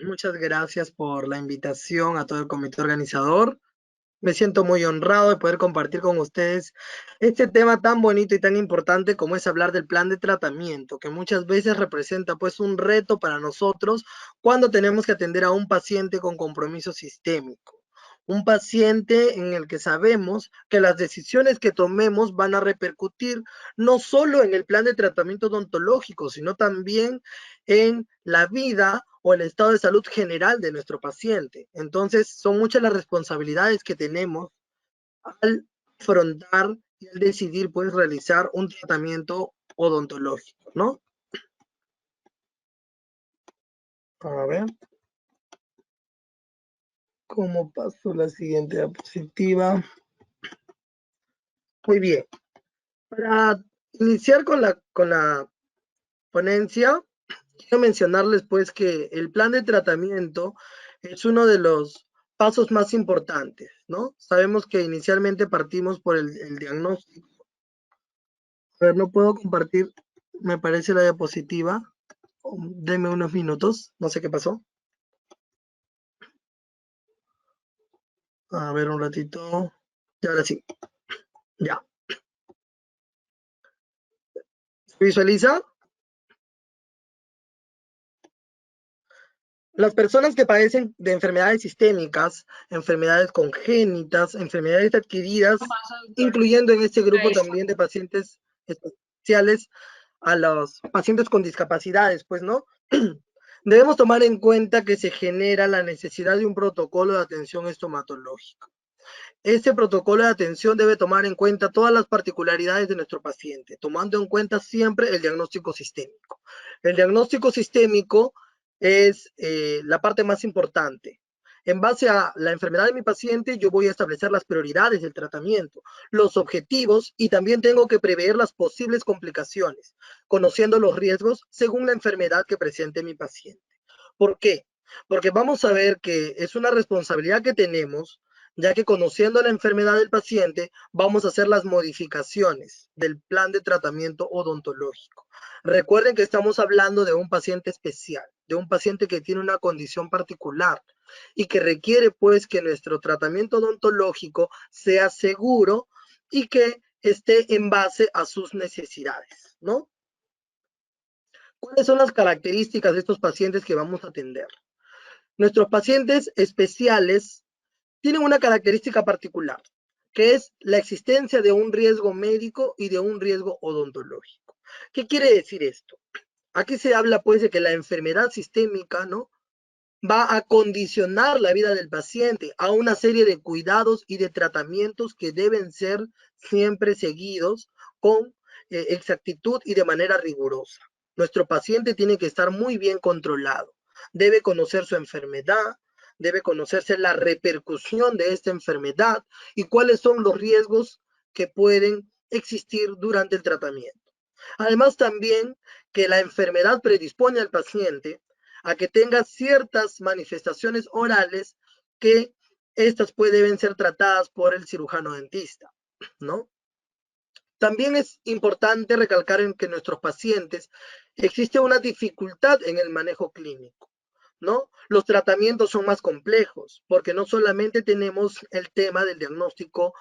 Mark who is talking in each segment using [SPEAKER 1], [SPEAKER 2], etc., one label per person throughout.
[SPEAKER 1] Muchas gracias por la invitación a todo el comité organizador. Me siento muy honrado de poder compartir con ustedes este tema tan bonito y tan importante como es hablar del plan de tratamiento, que muchas veces representa pues un reto para nosotros cuando tenemos que atender a un paciente con compromiso sistémico. Un paciente en el que sabemos que las decisiones que tomemos van a repercutir no solo en el plan de tratamiento odontológico, sino también en la vida o el estado de salud general de nuestro paciente. Entonces, son muchas las responsabilidades que tenemos al afrontar y al decidir, pues, realizar un tratamiento odontológico, ¿no? A ver, ¿cómo paso la siguiente diapositiva? Muy bien. Para iniciar con la ponencia, quiero mencionarles pues que el plan de tratamiento es uno de los pasos más importantes, ¿no? Sabemos que inicialmente partimos por el diagnóstico. A ver, no puedo compartir, me parece la diapositiva. Deme unos minutos, no sé qué pasó. A ver, un ratito. Y ahora sí, ya. ¿Se visualiza? Las personas que padecen de enfermedades sistémicas, enfermedades congénitas, enfermedades adquiridas, incluyendo en este grupo también de pacientes especiales a los pacientes con discapacidades, pues, ¿no? Debemos tomar en cuenta que se genera la necesidad de un protocolo de atención estomatológica. Este protocolo de atención debe tomar en cuenta todas las particularidades de nuestro paciente, tomando en cuenta siempre el diagnóstico sistémico. El diagnóstico sistémico es la parte más importante. En base a la enfermedad de mi paciente, yo voy a establecer las prioridades del tratamiento, los objetivos y también tengo que prever las posibles complicaciones, conociendo los riesgos según la enfermedad que presente mi paciente. ¿Por qué? Porque vamos a ver que es una responsabilidad que tenemos, ya que conociendo la enfermedad del paciente, vamos a hacer las modificaciones del plan de tratamiento odontológico. Recuerden que estamos hablando de un paciente especial, de un paciente que tiene una condición particular y que requiere pues que nuestro tratamiento odontológico sea seguro y que esté en base a sus necesidades, ¿no? ¿Cuáles son las características de estos pacientes que vamos a atender? Nuestros pacientes especiales tienen una característica particular, que es la existencia de un riesgo médico y de un riesgo odontológico. ¿Qué quiere decir esto? Aquí se habla pues de que la enfermedad sistémica, ¿no?, va a condicionar la vida del paciente a una serie de cuidados y de tratamientos que deben ser siempre seguidos con exactitud y de manera rigurosa. Nuestro paciente tiene que estar muy bien controlado. Debe conocer su enfermedad, debe conocerse la repercusión de esta enfermedad y cuáles son los riesgos que pueden existir durante el tratamiento. Además, también que la enfermedad predispone al paciente a que tenga ciertas manifestaciones orales que estas deben ser tratadas por el cirujano dentista, ¿no? También es importante recalcar en que nuestros pacientes existe una dificultad en el manejo clínico, ¿no? Los tratamientos son más complejos porque no solamente tenemos el tema del diagnóstico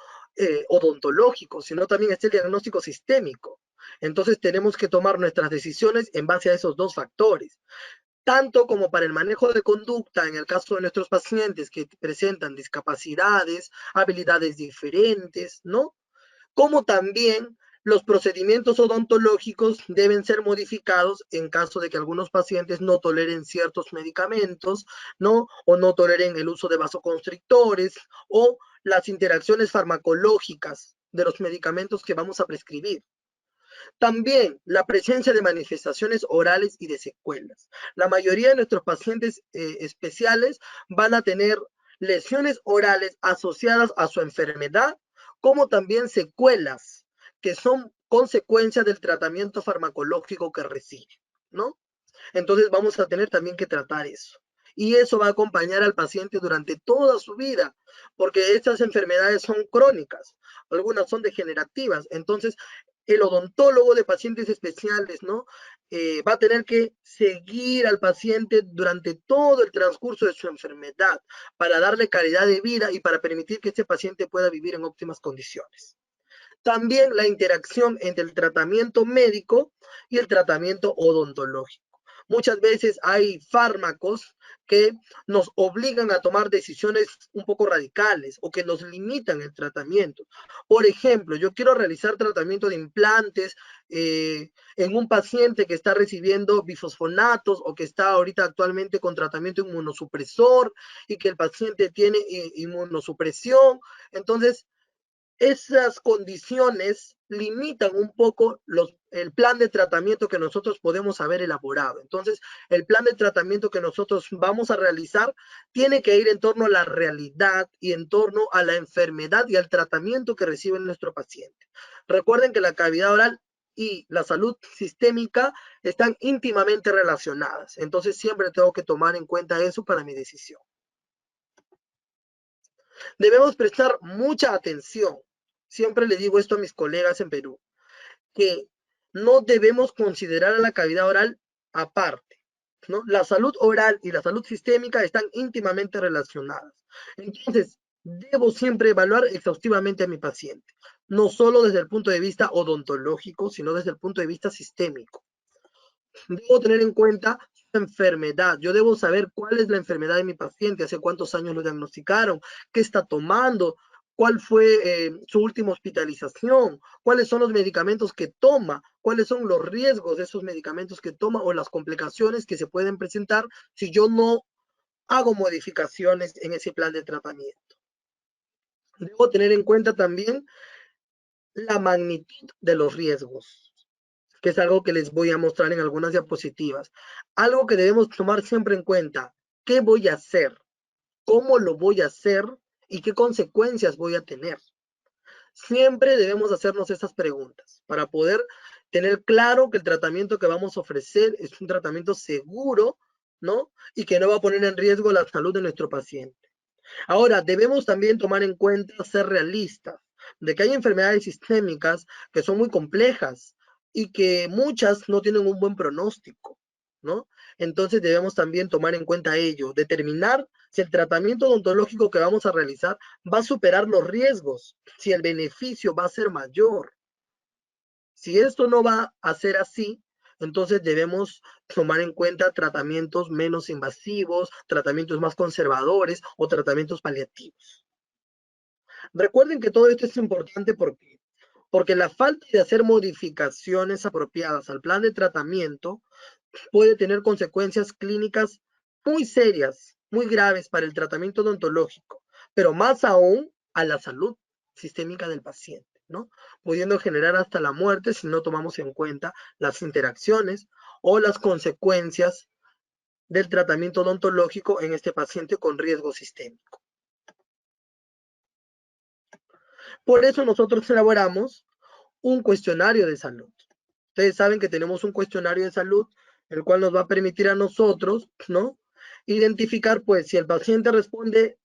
[SPEAKER 1] odontológico, sino también es el diagnóstico sistémico. Entonces tenemos que tomar nuestras decisiones en base a esos dos factores, tanto como para el manejo de conducta en el caso de nuestros pacientes que presentan discapacidades, habilidades diferentes, ¿no? Como también los procedimientos odontológicos deben ser modificados en caso de que algunos pacientes no toleren ciertos medicamentos, ¿no? O no toleren el uso de vasoconstrictores o las interacciones farmacológicas de los medicamentos que vamos a prescribir. También la presencia de manifestaciones orales y de secuelas. La mayoría de nuestros pacientes especiales van a tener lesiones orales asociadas a su enfermedad, como también secuelas que son consecuencia del tratamiento farmacológico que recibe, ¿no? Entonces vamos a tener también que tratar eso. Y eso va a acompañar al paciente durante toda su vida, porque estas enfermedades son crónicas, algunas son degenerativas. Entonces, el odontólogo de pacientes especiales, ¿no?, va a tener que seguir al paciente durante todo el transcurso de su enfermedad para darle calidad de vida y para permitir que este paciente pueda vivir en óptimas condiciones. También la interacción entre el tratamiento médico y el tratamiento odontológico. Muchas veces hay fármacos que nos obligan a tomar decisiones un poco radicales o que nos limitan el tratamiento. Por ejemplo, yo quiero realizar tratamiento de implantes en un paciente que está recibiendo bifosfonatos o que está ahorita actualmente con tratamiento inmunosupresor y que el paciente tiene inmunosupresión. Entonces, esas condiciones limitan un poco el plan de tratamiento que nosotros podemos haber elaborado. Entonces, el plan de tratamiento que nosotros vamos a realizar tiene que ir en torno a la realidad y en torno a la enfermedad y al tratamiento que recibe nuestro paciente. Recuerden que la cavidad oral y la salud sistémica están íntimamente relacionadas. Entonces, siempre tengo que tomar en cuenta eso para mi decisión. Debemos prestar mucha atención. Siempre le digo esto a mis colegas en Perú, que no debemos considerar a la cavidad oral aparte, ¿no? La salud oral y la salud sistémica están íntimamente relacionadas. Entonces, debo siempre evaluar exhaustivamente a mi paciente, no solo desde el punto de vista odontológico, sino desde el punto de vista sistémico. Debo tener en cuenta su enfermedad. Yo debo saber cuál es la enfermedad de mi paciente, hace cuántos años lo diagnosticaron, qué está tomando, cuál fue su última hospitalización, cuáles son los medicamentos que toma, cuáles son los riesgos de esos medicamentos que toma o las complicaciones que se pueden presentar si yo no hago modificaciones en ese plan de tratamiento. Debo tener en cuenta también la magnitud de los riesgos, que es algo que les voy a mostrar en algunas diapositivas. Algo que debemos tomar siempre en cuenta: ¿qué voy a hacer? ¿Cómo lo voy a hacer? ¿Y qué consecuencias voy a tener? Siempre debemos hacernos estas preguntas para poder tener claro que el tratamiento que vamos a ofrecer es un tratamiento seguro, ¿no? Y que no va a poner en riesgo la salud de nuestro paciente. Ahora, debemos también tomar en cuenta ser realistas, de que hay enfermedades sistémicas que son muy complejas y que muchas no tienen un buen pronóstico, ¿no? Entonces debemos también tomar en cuenta ello, determinar si el tratamiento odontológico que vamos a realizar va a superar los riesgos, si el beneficio va a ser mayor. Si esto no va a ser así, entonces debemos tomar en cuenta tratamientos menos invasivos, tratamientos más conservadores o tratamientos paliativos. Recuerden que todo esto es importante porque la falta de hacer modificaciones apropiadas al plan de tratamiento puede tener consecuencias clínicas muy serias, muy graves para el tratamiento odontológico, pero más aún a la salud sistémica del paciente, ¿no? Pudiendo generar hasta la muerte si no tomamos en cuenta las interacciones o las consecuencias del tratamiento odontológico en este paciente con riesgo sistémico. Por eso nosotros elaboramos un cuestionario de salud. Ustedes saben que tenemos un cuestionario de salud, el cual nos va a permitir a nosotros, ¿no?, identificar, pues, si el paciente responde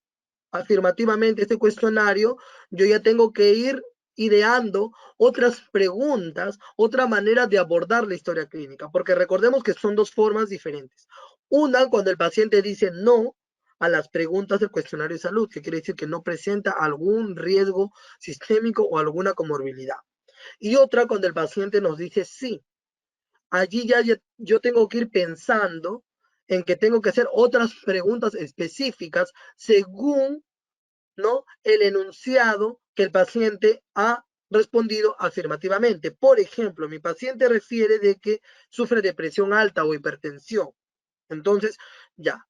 [SPEAKER 1] afirmativamente a este cuestionario, yo ya tengo que ir ideando otras preguntas, otra manera de abordar la historia clínica, porque recordemos que son dos formas diferentes. Una, cuando el paciente dice no a las preguntas del cuestionario de salud, que quiere decir que no presenta algún riesgo sistémico o alguna comorbilidad. Y otra, cuando el paciente nos dice sí. Allí ya yo tengo que ir pensando en que tengo que hacer otras preguntas específicas según, ¿no?, el enunciado que el paciente ha respondido afirmativamente. Por ejemplo, mi paciente refiere de que sufre de presión alta o hipertensión. Entonces, ya,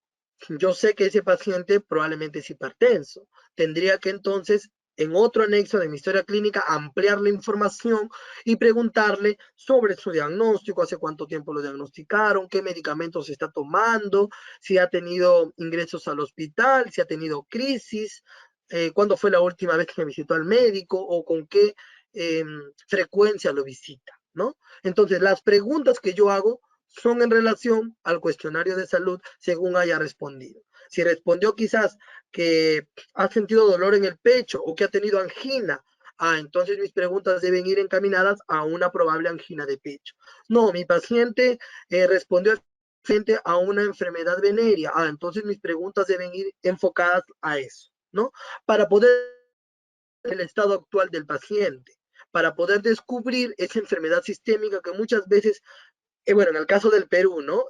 [SPEAKER 1] yo sé que ese paciente probablemente es hipertenso. Tendría que entonces, en otro anexo de mi historia clínica, ampliar la información y preguntarle sobre su diagnóstico, hace cuánto tiempo lo diagnosticaron, qué medicamentos está tomando, si ha tenido ingresos al hospital, si ha tenido crisis, cuándo fue la última vez que visitó al médico o con qué frecuencia lo visita, ¿no? Entonces, las preguntas que yo hago son en relación al cuestionario de salud según haya respondido. Si respondió quizás que ha sentido dolor en el pecho o que ha tenido angina Entonces mis preguntas deben ir encaminadas a una probable angina de pecho. No, mi paciente respondió frente a una enfermedad venérea. Entonces mis preguntas deben ir enfocadas a eso, ¿no? Para poder el estado actual del paciente, para poder descubrir esa enfermedad sistémica que muchas veces, bueno, en el caso del Perú, ¿no?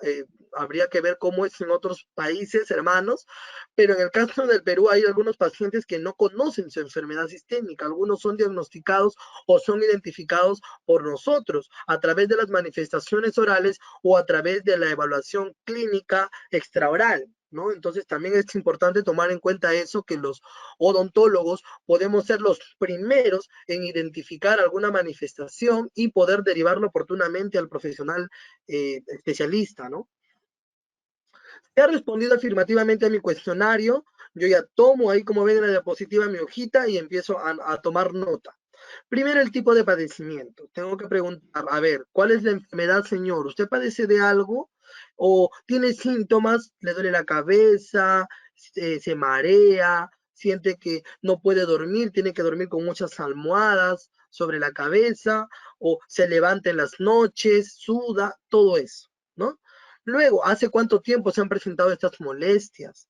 [SPEAKER 1] Habría que ver cómo es en otros países hermanos, pero en el caso del Perú hay algunos pacientes que no conocen su enfermedad sistémica, algunos son diagnosticados o son identificados por nosotros a través de las manifestaciones orales o a través de la evaluación clínica extraoral, ¿no? Entonces también es importante tomar en cuenta eso, que los odontólogos podemos ser los primeros en identificar alguna manifestación y poder derivarlo oportunamente al profesional especialista, ¿no? Si ha respondido afirmativamente a mi cuestionario, yo ya tomo ahí, como ven en la diapositiva, mi hojita y empiezo a tomar nota. Primero, el tipo de padecimiento. Tengo que preguntar, a ver, ¿cuál es la enfermedad, señor? ¿Usted padece de algo? ¿O tiene síntomas? ¿Le duele la cabeza? ¿Se marea? ¿Siente que no puede dormir? ¿Tiene que dormir con muchas almohadas sobre la cabeza? ¿O se levanta en las noches? ¿Suda? Todo eso, ¿no? Luego, ¿hace cuánto tiempo se han presentado estas molestias?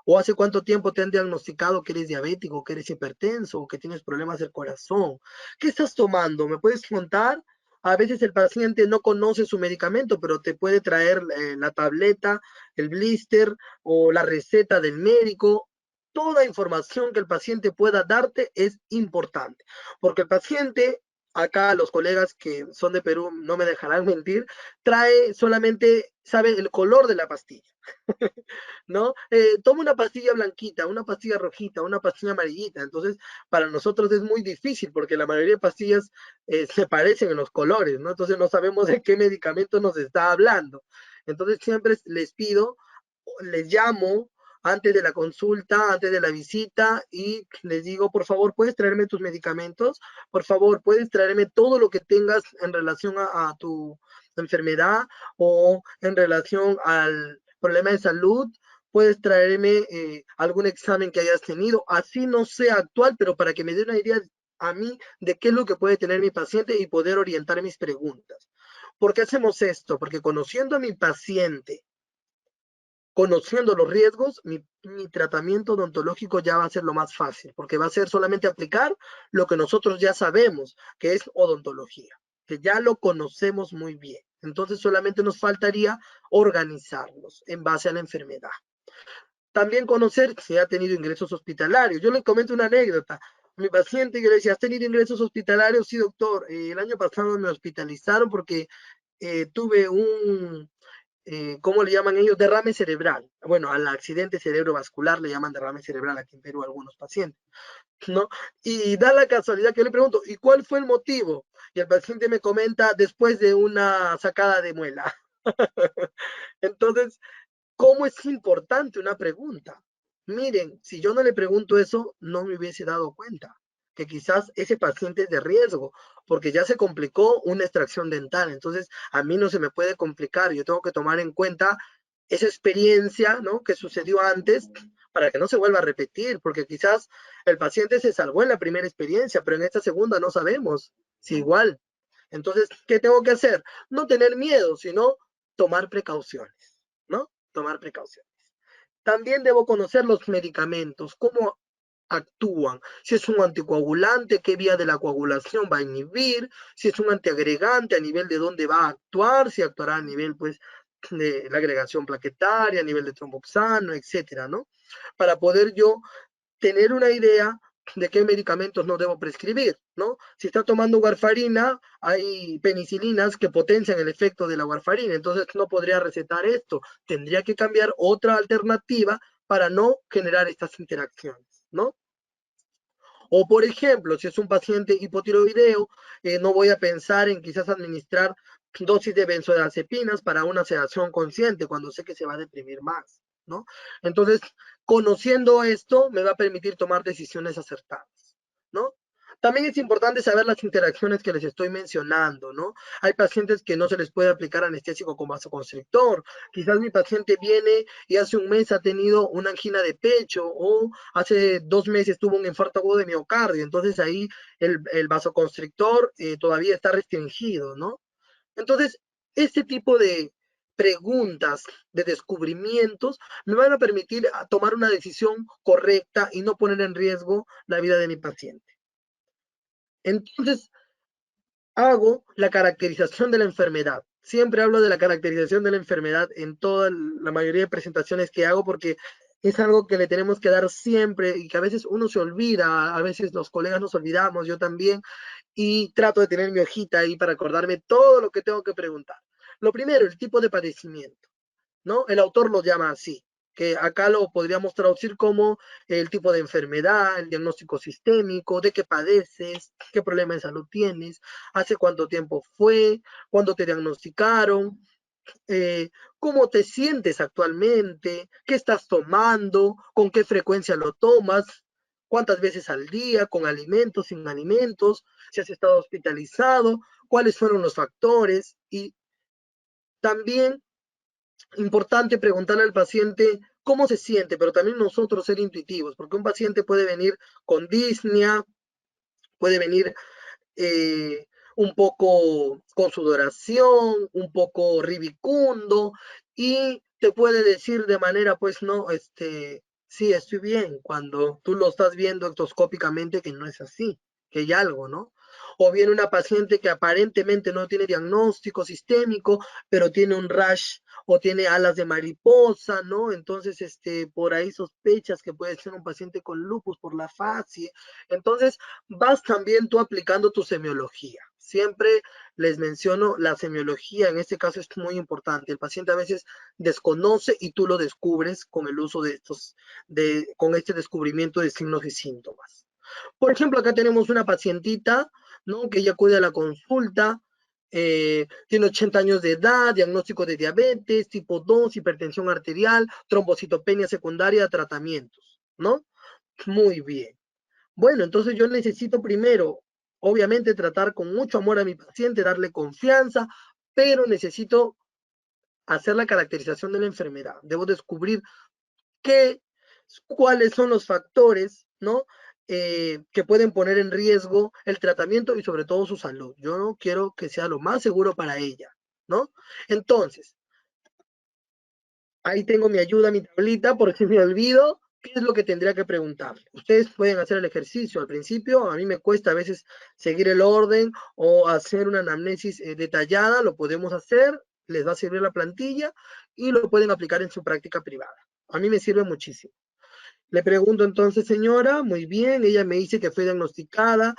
[SPEAKER 1] ¿O hace cuánto tiempo te han diagnosticado que eres diabético, que eres hipertenso, o que tienes problemas del corazón? ¿Qué estás tomando? ¿Me puedes contar? A veces el paciente no conoce su medicamento, pero te puede traer la tableta, el blister o la receta del médico. Toda información que el paciente pueda darte es importante, porque el paciente, acá los colegas que son de Perú no me dejarán mentir, trae solamente, sabe el color de la pastilla. ¿No? Toma una pastilla blanquita, una pastilla rojita, una pastilla amarillita. Entonces, para nosotros es muy difícil porque la mayoría de pastillas se parecen en los colores, ¿no? Entonces no sabemos de qué medicamento nos está hablando. Entonces siempre les pido, les llamo antes de la consulta, antes de la visita y les digo, por favor, ¿puedes traerme tus medicamentos? Por favor, ¿puedes traerme todo lo que tengas en relación a tu enfermedad o en relación al problema de salud? Puedes traerme algún examen que hayas tenido, así no sea actual, pero para que me dé una idea a mí de qué es lo que puede tener mi paciente y poder orientar mis preguntas. ¿Por qué hacemos esto? Porque conociendo a mi paciente, conociendo los riesgos, mi tratamiento odontológico ya va a ser lo más fácil, porque va a ser solamente aplicar lo que nosotros ya sabemos, que es odontología, que ya lo conocemos muy bien. Entonces solamente nos faltaría organizarnos en base a la enfermedad. También conocer si ha tenido ingresos hospitalarios. Yo le comento una anécdota. Mi paciente, yo le decía, ¿has tenido ingresos hospitalarios? Sí, doctor. El año pasado me hospitalizaron porque tuve un, ¿cómo le llaman ellos? Derrame cerebral. Bueno, al accidente cerebrovascular le llaman derrame cerebral aquí en Perú a algunos pacientes, ¿no? Y da la casualidad que yo le pregunto, ¿y cuál fue el motivo? Y el paciente me comenta, después de una sacada de muela. Entonces, ¿cómo es importante una pregunta? Miren, si yo no le pregunto eso, no me hubiese dado cuenta que quizás ese paciente es de riesgo, porque ya se complicó una extracción dental. Entonces, a mí no se me puede complicar. Yo tengo que tomar en cuenta esa experiencia, ¿no?, que sucedió antes para que no se vuelva a repetir, porque quizás el paciente se salvó en la primera experiencia, pero en esta segunda no sabemos si igual. Entonces, ¿qué tengo que hacer? No tener miedo, sino tomar precauciones, ¿no? Tomar precauciones. También debo conocer los medicamentos, cómo actúan, si es un anticoagulante, qué vía de la coagulación va a inhibir, si es un antiagregante, a nivel de dónde va a actuar, si actuará a nivel, pues, de la agregación plaquetaria, a nivel de tromboxano, etcétera, ¿no? Para poder yo tener una idea de qué medicamentos no debo prescribir, ¿no? Si está tomando warfarina, hay penicilinas que potencian el efecto de la warfarina, entonces no podría recetar esto, tendría que cambiar otra alternativa para no generar estas interacciones, ¿no? O por ejemplo, si es un paciente hipotiroideo, no voy a pensar en quizás administrar dosis de benzodiazepinas para una sedación consciente cuando sé que se va a deprimir más, ¿no? Entonces, conociendo esto me va a permitir tomar decisiones acertadas, ¿no? También es importante saber las interacciones que les estoy mencionando, ¿no? Hay pacientes que no se les puede aplicar anestésico con vasoconstrictor. Quizás mi paciente viene y hace un mes ha tenido una angina de pecho o hace 2 meses tuvo un infarto agudo de miocardio. Entonces ahí el vasoconstrictor todavía está restringido, ¿no? Entonces, este tipo de preguntas, de descubrimientos, me van a permitir tomar una decisión correcta y no poner en riesgo la vida de mi paciente. Entonces, hago la caracterización de la enfermedad. Siempre hablo de la caracterización de la enfermedad en toda la mayoría de presentaciones que hago porque es algo que le tenemos que dar siempre y que a veces uno se olvida, a veces los colegas nos olvidamos, yo también, y trato de tener mi hojita ahí para acordarme todo lo que tengo que preguntar. Lo primero, el tipo de padecimiento, ¿no? El autor lo llama así, que acá lo podríamos traducir como el tipo de enfermedad, el diagnóstico sistémico, de qué padeces, qué problema de salud tienes, hace cuánto tiempo fue, cuándo te diagnosticaron, cómo te sientes actualmente, qué estás tomando, con qué frecuencia lo tomas, cuántas veces al día, con alimentos, sin alimentos, si has estado hospitalizado, cuáles fueron los factores y también importante preguntarle al paciente cómo se siente, pero también nosotros ser intuitivos, porque un paciente puede venir con disnea, puede venir un poco con sudoración, un poco ribicundo, y te puede decir de manera, pues, no, sí, estoy bien, cuando tú lo estás viendo ectoscópicamente que no es así, que hay algo, ¿no? O viene una paciente que aparentemente no tiene diagnóstico sistémico, pero tiene un rash o tiene alas de mariposa, ¿no? Entonces, por ahí sospechas que puede ser un paciente con lupus por la fascie. Entonces, vas también tú aplicando tu semiología. Siempre les menciono la semiología, en este caso es muy importante. El paciente a veces desconoce y tú lo descubres con el uso de con este descubrimiento de signos y síntomas. Por ejemplo, acá tenemos una pacientita, ¿no? Que ella acude a la consulta, tiene 80 años de edad, diagnóstico de diabetes, tipo 2, hipertensión arterial, trombocitopenia secundaria, tratamientos, ¿no? Muy bien. Bueno, entonces yo necesito primero, obviamente, tratar con mucho amor a mi paciente, darle confianza, pero necesito hacer la caracterización de la enfermedad. Debo descubrir qué, cuáles son los factores, ¿no? Que pueden poner en riesgo el tratamiento y sobre todo su salud. Yo no quiero que sea lo más seguro para ella, ¿no? Entonces, ahí tengo mi ayuda, mi tablita, por si me olvido, ¿qué es lo que tendría que preguntarle? Ustedes pueden hacer el ejercicio al principio, a mí me cuesta a veces seguir el orden o hacer una anamnesis detallada, lo podemos hacer, les va a servir la plantilla y lo pueden aplicar en su práctica privada. A mí me sirve muchísimo. Le pregunto entonces, señora, muy bien, ella me dice que fue diagnosticada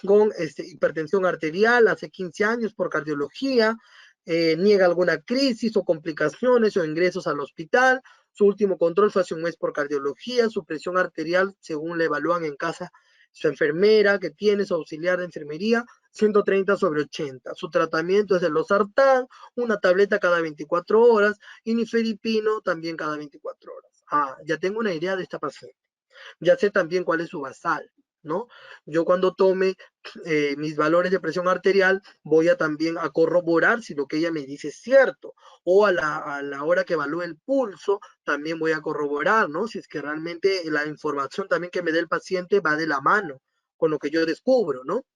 [SPEAKER 1] con hipertensión arterial hace 15 años por cardiología, niega alguna crisis o complicaciones o ingresos al hospital, su último control fue hace un mes por cardiología, su presión arterial, según le evalúan en casa su enfermera que tiene, su auxiliar de enfermería, 130/80. Su tratamiento es el losartán, una tableta cada 24 horas, y nifedipino también cada 24 horas. Ah, ya tengo una idea de esta paciente. Ya sé también cuál es su basal, ¿no? Yo cuando tome mis valores de presión arterial voy a también a corroborar si lo que ella me dice es cierto. O a la hora que evalúe el pulso, también voy a corroborar, ¿no? Si es que realmente la información también que me dé el paciente va de la mano con lo que yo descubro, ¿no?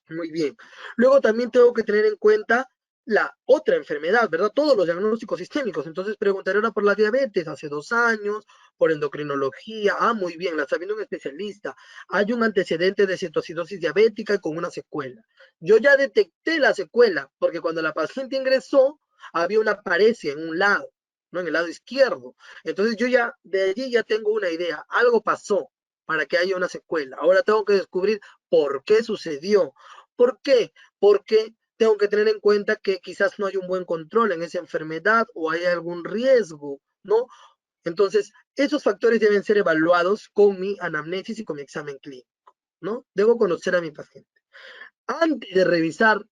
[SPEAKER 1] Muy bien. Luego también tengo que tener en cuenta la otra enfermedad, ¿verdad? Todos los diagnósticos sistémicos. Entonces preguntaré ahora por la diabetes hace 2 años, por endocrinología. Ah, muy bien, la está viendo un especialista. Hay un antecedente de cetoacidosis diabética y con una secuela. Yo ya detecté la secuela, porque cuando la paciente ingresó, había una paresia en un lado, ¿no? En el lado izquierdo. Entonces yo ya, de allí ya tengo una idea. Algo pasó para que haya una secuela. Ahora tengo que descubrir por qué sucedió. ¿Por qué? Porque tengo que tener en cuenta que quizás no hay un buen control en esa enfermedad o hay algún riesgo, ¿no? Entonces, esos factores deben ser evaluados con mi anamnesis y con mi examen clínico, ¿no? Debo conocer a mi paciente. Antes de revisar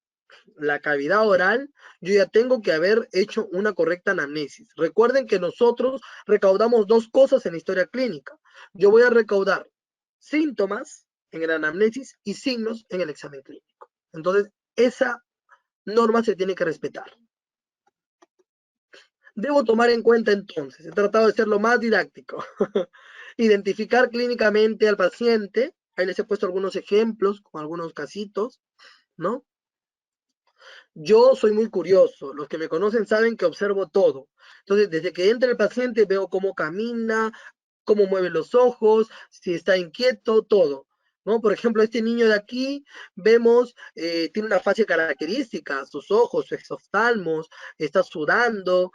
[SPEAKER 1] la cavidad oral, yo ya tengo que haber hecho una correcta anamnesis. Recuerden que nosotros recaudamos dos cosas en la historia clínica. Yo voy a recaudar síntomas en el anamnesis y signos en el examen clínico. Entonces, esa norma se tiene que respetar. Debo tomar en cuenta entonces, he tratado de ser lo más didáctico, identificar clínicamente al paciente, ahí les he puesto algunos ejemplos con algunos casitos, ¿no? Yo soy muy curioso, los que me conocen saben que observo todo. Entonces, desde que entra el paciente veo cómo camina, cómo mueve los ojos, si está inquieto, todo. ¿No? Por ejemplo, este niño de aquí, vemos, tiene una fase característica, sus ojos, su exoftalmos, está sudando,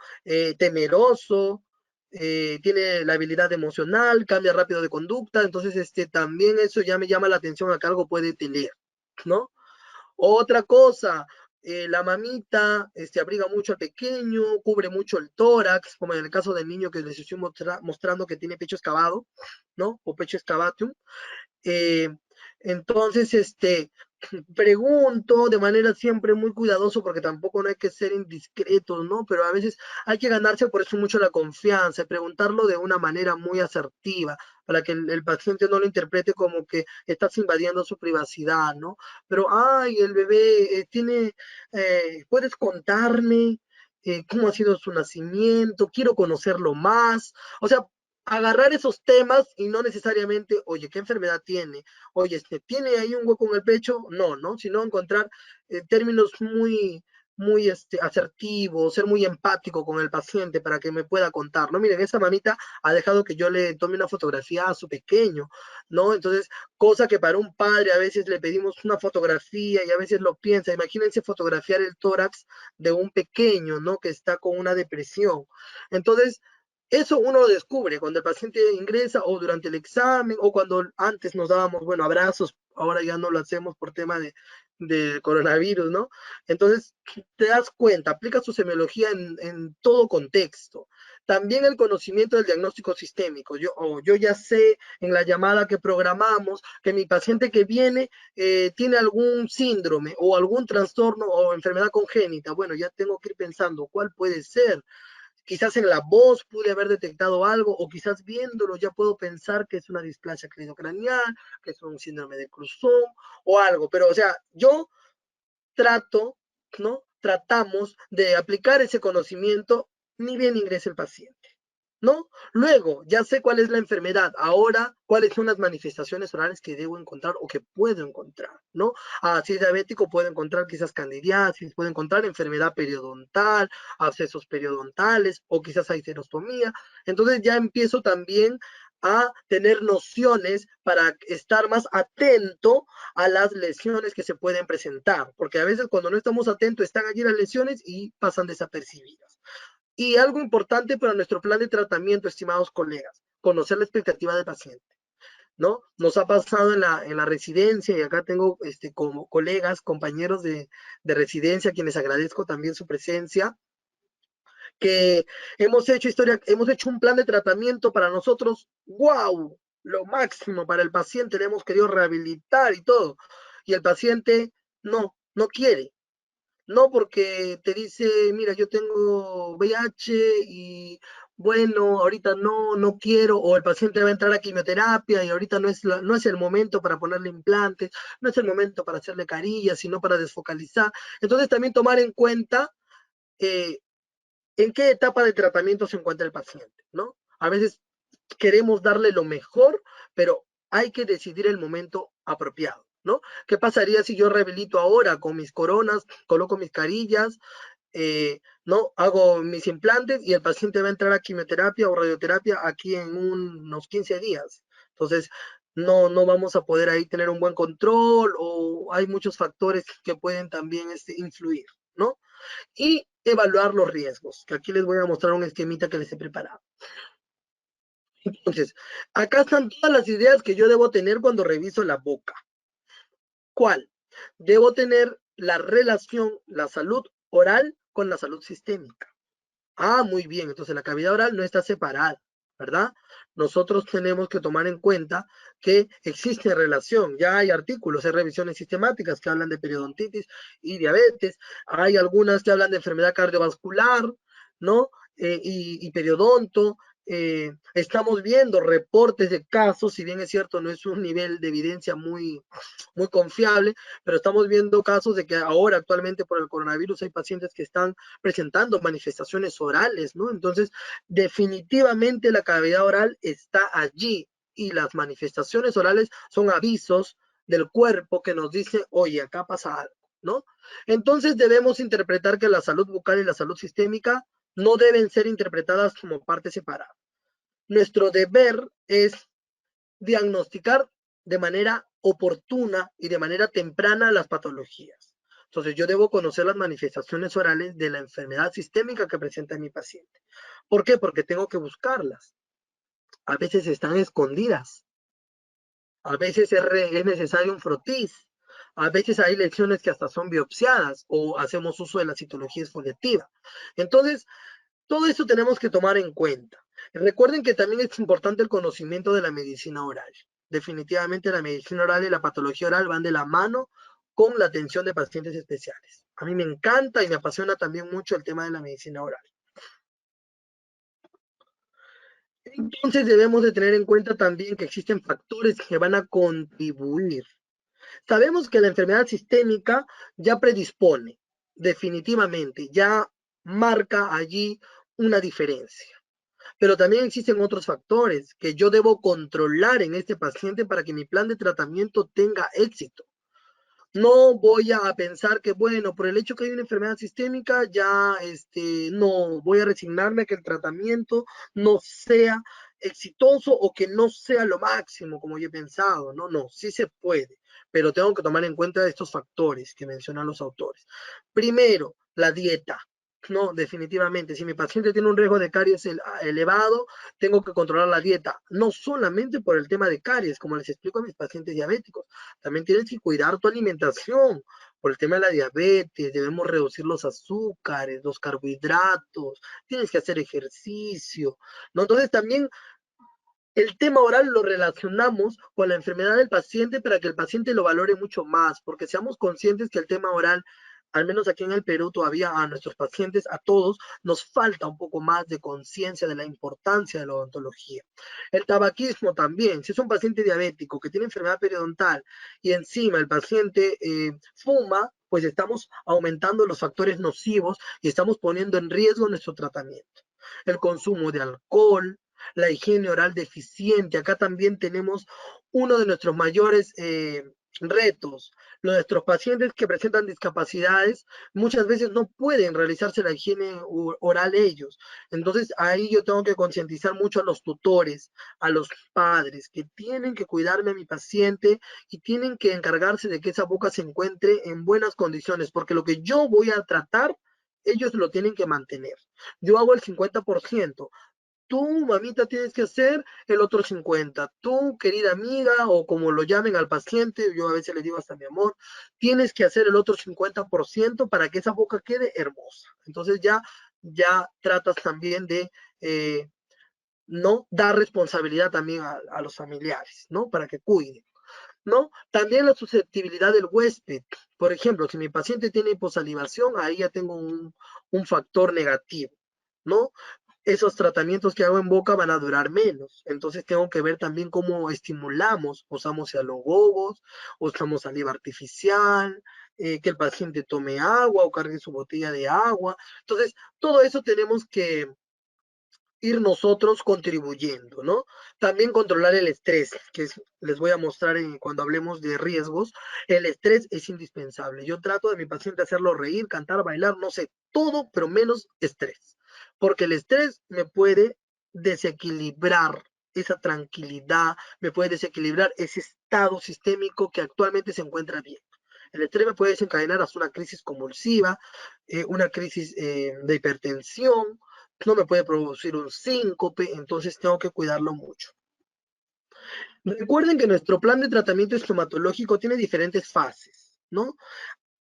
[SPEAKER 1] temeroso, tiene la habilidad emocional, cambia rápido de conducta, entonces también eso ya me llama la atención a que algo puede tener, ¿no? Otra cosa, la mamita abriga mucho al pequeño, cubre mucho el tórax, como en el caso del niño que les estoy mostrando que tiene pecho excavado, ¿no? O pecho excavatum. Eh, entonces, pregunto de manera siempre muy cuidadoso, porque tampoco no hay que ser indiscretos, ¿no? Pero a veces hay que ganarse por eso mucho la confianza y preguntarlo de una manera muy asertiva, para que el paciente no lo interprete como que estás invadiendo su privacidad, ¿no? Pero, ay, el bebé ¿puedes contarme cómo ha sido su nacimiento? Quiero conocerlo más. O sea, agarrar esos temas y no necesariamente, oye, ¿qué enfermedad tiene? Oye, ¿tiene ahí un hueco en el pecho? No, ¿no? Sino encontrar términos muy asertivos, ser muy empático con el paciente para que me pueda contar, ¿no? Miren, esa mamita ha dejado que yo le tome una fotografía a su pequeño, ¿no? Entonces, cosa que para un padre a veces le pedimos una fotografía y a veces lo piensa. Imagínense fotografiar el tórax de un pequeño, ¿no? Que está con una depresión. Entonces, eso uno lo descubre cuando el paciente ingresa o durante el examen o cuando antes nos dábamos, bueno, abrazos, ahora ya no lo hacemos por tema de coronavirus, ¿no? Entonces, te das cuenta, aplica su semiología en todo contexto. También el conocimiento del diagnóstico sistémico. Yo ya sé en la llamada que programamos que mi paciente que viene tiene algún síndrome o algún trastorno o enfermedad congénita. Bueno, ya tengo que ir pensando cuál puede ser. Quizás en la voz pude haber detectado algo, o quizás viéndolo ya puedo pensar que es una displasia craneal, que es un síndrome de Cruzón o algo. Pero, o sea, yo trato, ¿no? Tratamos de aplicar ese conocimiento ni bien ingrese el paciente, ¿no? Luego, ya sé cuál es la enfermedad, ahora, cuáles son las manifestaciones orales que debo encontrar o que puedo encontrar, ¿no? Si es diabético, puedo encontrar quizás candidiasis, puedo encontrar enfermedad periodontal, abscesos periodontales o quizás aiterostomía. Entonces ya empiezo también a tener nociones para estar más atento a las lesiones que se pueden presentar, porque a veces cuando no estamos atentos están allí las lesiones y pasan desapercibidas. Y algo importante para nuestro plan de tratamiento, estimados colegas, conocer la expectativa del paciente, ¿no? Nos ha pasado en la residencia, y acá tengo como colegas, compañeros de residencia, a quienes agradezco también su presencia, que hemos hecho un plan de tratamiento para nosotros, wow, lo máximo para el paciente, le hemos querido rehabilitar y todo, y el paciente no quiere. No, porque te dice, mira, yo tengo VIH y bueno, ahorita no quiero, o el paciente va a entrar a quimioterapia y ahorita no es el momento para ponerle implantes, no es el momento para hacerle carillas, sino para desfocalizar. Entonces también tomar en cuenta eh, en qué etapa de tratamiento se encuentra el paciente, ¿no? A veces queremos darle lo mejor, pero hay que decidir el momento apropiado, ¿no? ¿Qué pasaría si yo rehabilito ahora con mis coronas, coloco mis carillas, no hago mis implantes y el paciente va a entrar a quimioterapia o radioterapia aquí en unos 15 días? Entonces, no vamos a poder ahí tener un buen control o hay muchos factores que pueden también influir, ¿no? Y evaluar los riesgos, que aquí les voy a mostrar un esquemita que les he preparado. Entonces, acá están todas las ideas que yo debo tener cuando reviso la boca. ¿Cuál? Debo tener la relación, la salud oral con la salud sistémica. Muy bien, entonces la cavidad oral no está separada, ¿verdad? Nosotros tenemos que tomar en cuenta que existe relación, ya hay artículos, hay revisiones sistemáticas que hablan de periodontitis y diabetes, hay algunas que hablan de enfermedad cardiovascular, ¿no? Y periodonto, estamos viendo reportes de casos, si bien es cierto, no es un nivel de evidencia muy confiable, pero estamos viendo casos de que ahora actualmente por el coronavirus hay pacientes que están presentando manifestaciones orales, ¿no? Entonces, definitivamente la cavidad oral está allí y las manifestaciones orales son avisos del cuerpo que nos dice, oye, acá pasa algo, ¿no? Entonces debemos interpretar que la salud bucal y la salud sistémica no deben ser interpretadas como partes separadas. Nuestro deber es diagnosticar de manera oportuna y de manera temprana las patologías. Entonces yo debo conocer las manifestaciones orales de la enfermedad sistémica que presenta mi paciente. ¿Por qué? Porque tengo que buscarlas. A veces están escondidas. A veces es necesario un frotis. A veces hay lesiones que hasta son biopsiadas o hacemos uso de la citología exfoliativa. Entonces, todo esto tenemos que tomar en cuenta. Recuerden que también es importante el conocimiento de la medicina oral. Definitivamente la medicina oral y la patología oral van de la mano con la atención de pacientes especiales. A mí me encanta y me apasiona también mucho el tema de la medicina oral. Entonces debemos de tener en cuenta también que existen factores que van a contribuir. Sabemos que la enfermedad sistémica ya predispone, definitivamente, ya marca allí una diferencia. Pero también existen otros factores que yo debo controlar en este paciente para que mi plan de tratamiento tenga éxito. No voy a pensar que, bueno, por el hecho que hay una enfermedad sistémica, ya no voy a resignarme a que el tratamiento no sea exitoso o que no sea lo máximo como yo he pensado. No, no, sí se puede, pero tengo que tomar en cuenta estos factores que mencionan los autores. Primero, la dieta. No, definitivamente, si mi paciente tiene un riesgo de caries elevado, tengo que controlar la dieta, no solamente por el tema de caries, como les explico a mis pacientes diabéticos, también tienes que cuidar tu alimentación por el tema de la diabetes, debemos reducir los azúcares, los carbohidratos, tienes que hacer ejercicio, ¿no? Entonces también el tema oral lo relacionamos con la enfermedad del paciente para que el paciente lo valore mucho más, porque seamos conscientes que el tema oral, al menos aquí en el Perú, todavía a nuestros pacientes, a todos, nos falta un poco más de conciencia de la importancia de la odontología. El tabaquismo también, si es un paciente diabético que tiene enfermedad periodontal y encima el paciente fuma, pues estamos aumentando los factores nocivos y estamos poniendo en riesgo nuestro tratamiento. El consumo de alcohol, la higiene oral deficiente. Acá también tenemos uno de nuestros mayores retos. Nuestros pacientes que presentan discapacidades muchas veces no pueden realizarse la higiene oral ellos. Entonces ahí yo tengo que concientizar mucho a los tutores, a los padres, que tienen que cuidarme a mi paciente y tienen que encargarse de que esa boca se encuentre en buenas condiciones, porque lo que yo voy a tratar, ellos lo tienen que mantener. Yo hago el 50%. Tú, mamita, tienes que hacer el otro 50. Tú, querida amiga, o como lo llamen al paciente, yo a veces le digo hasta mi amor, tienes que hacer el otro 50% para que esa boca quede hermosa. Entonces ya tratas también de no dar responsabilidad también a los familiares, ¿no? Para que cuiden, ¿no? También la susceptibilidad del huésped. Por ejemplo, si mi paciente tiene hiposalivación, ahí ya tengo un factor negativo, ¿no? Esos tratamientos que hago en boca van a durar menos. Entonces tengo que ver también cómo estimulamos. Usamos hialogogos, usamos saliva artificial, que el paciente tome agua o cargue su botella de agua. Entonces, todo eso tenemos que ir nosotros contribuyendo, ¿no? También controlar el estrés, les voy a mostrar cuando hablemos de riesgos. El estrés es indispensable. Yo trato de mi paciente hacerlo reír, cantar, bailar, no sé, todo, pero menos estrés. Porque el estrés me puede desequilibrar esa tranquilidad, me puede desequilibrar ese estado sistémico que actualmente se encuentra bien. El estrés me puede desencadenar hasta una crisis convulsiva, una crisis de hipertensión, no me puede producir un síncope, entonces tengo que cuidarlo mucho. Recuerden que nuestro plan de tratamiento estomatológico tiene diferentes fases, ¿no?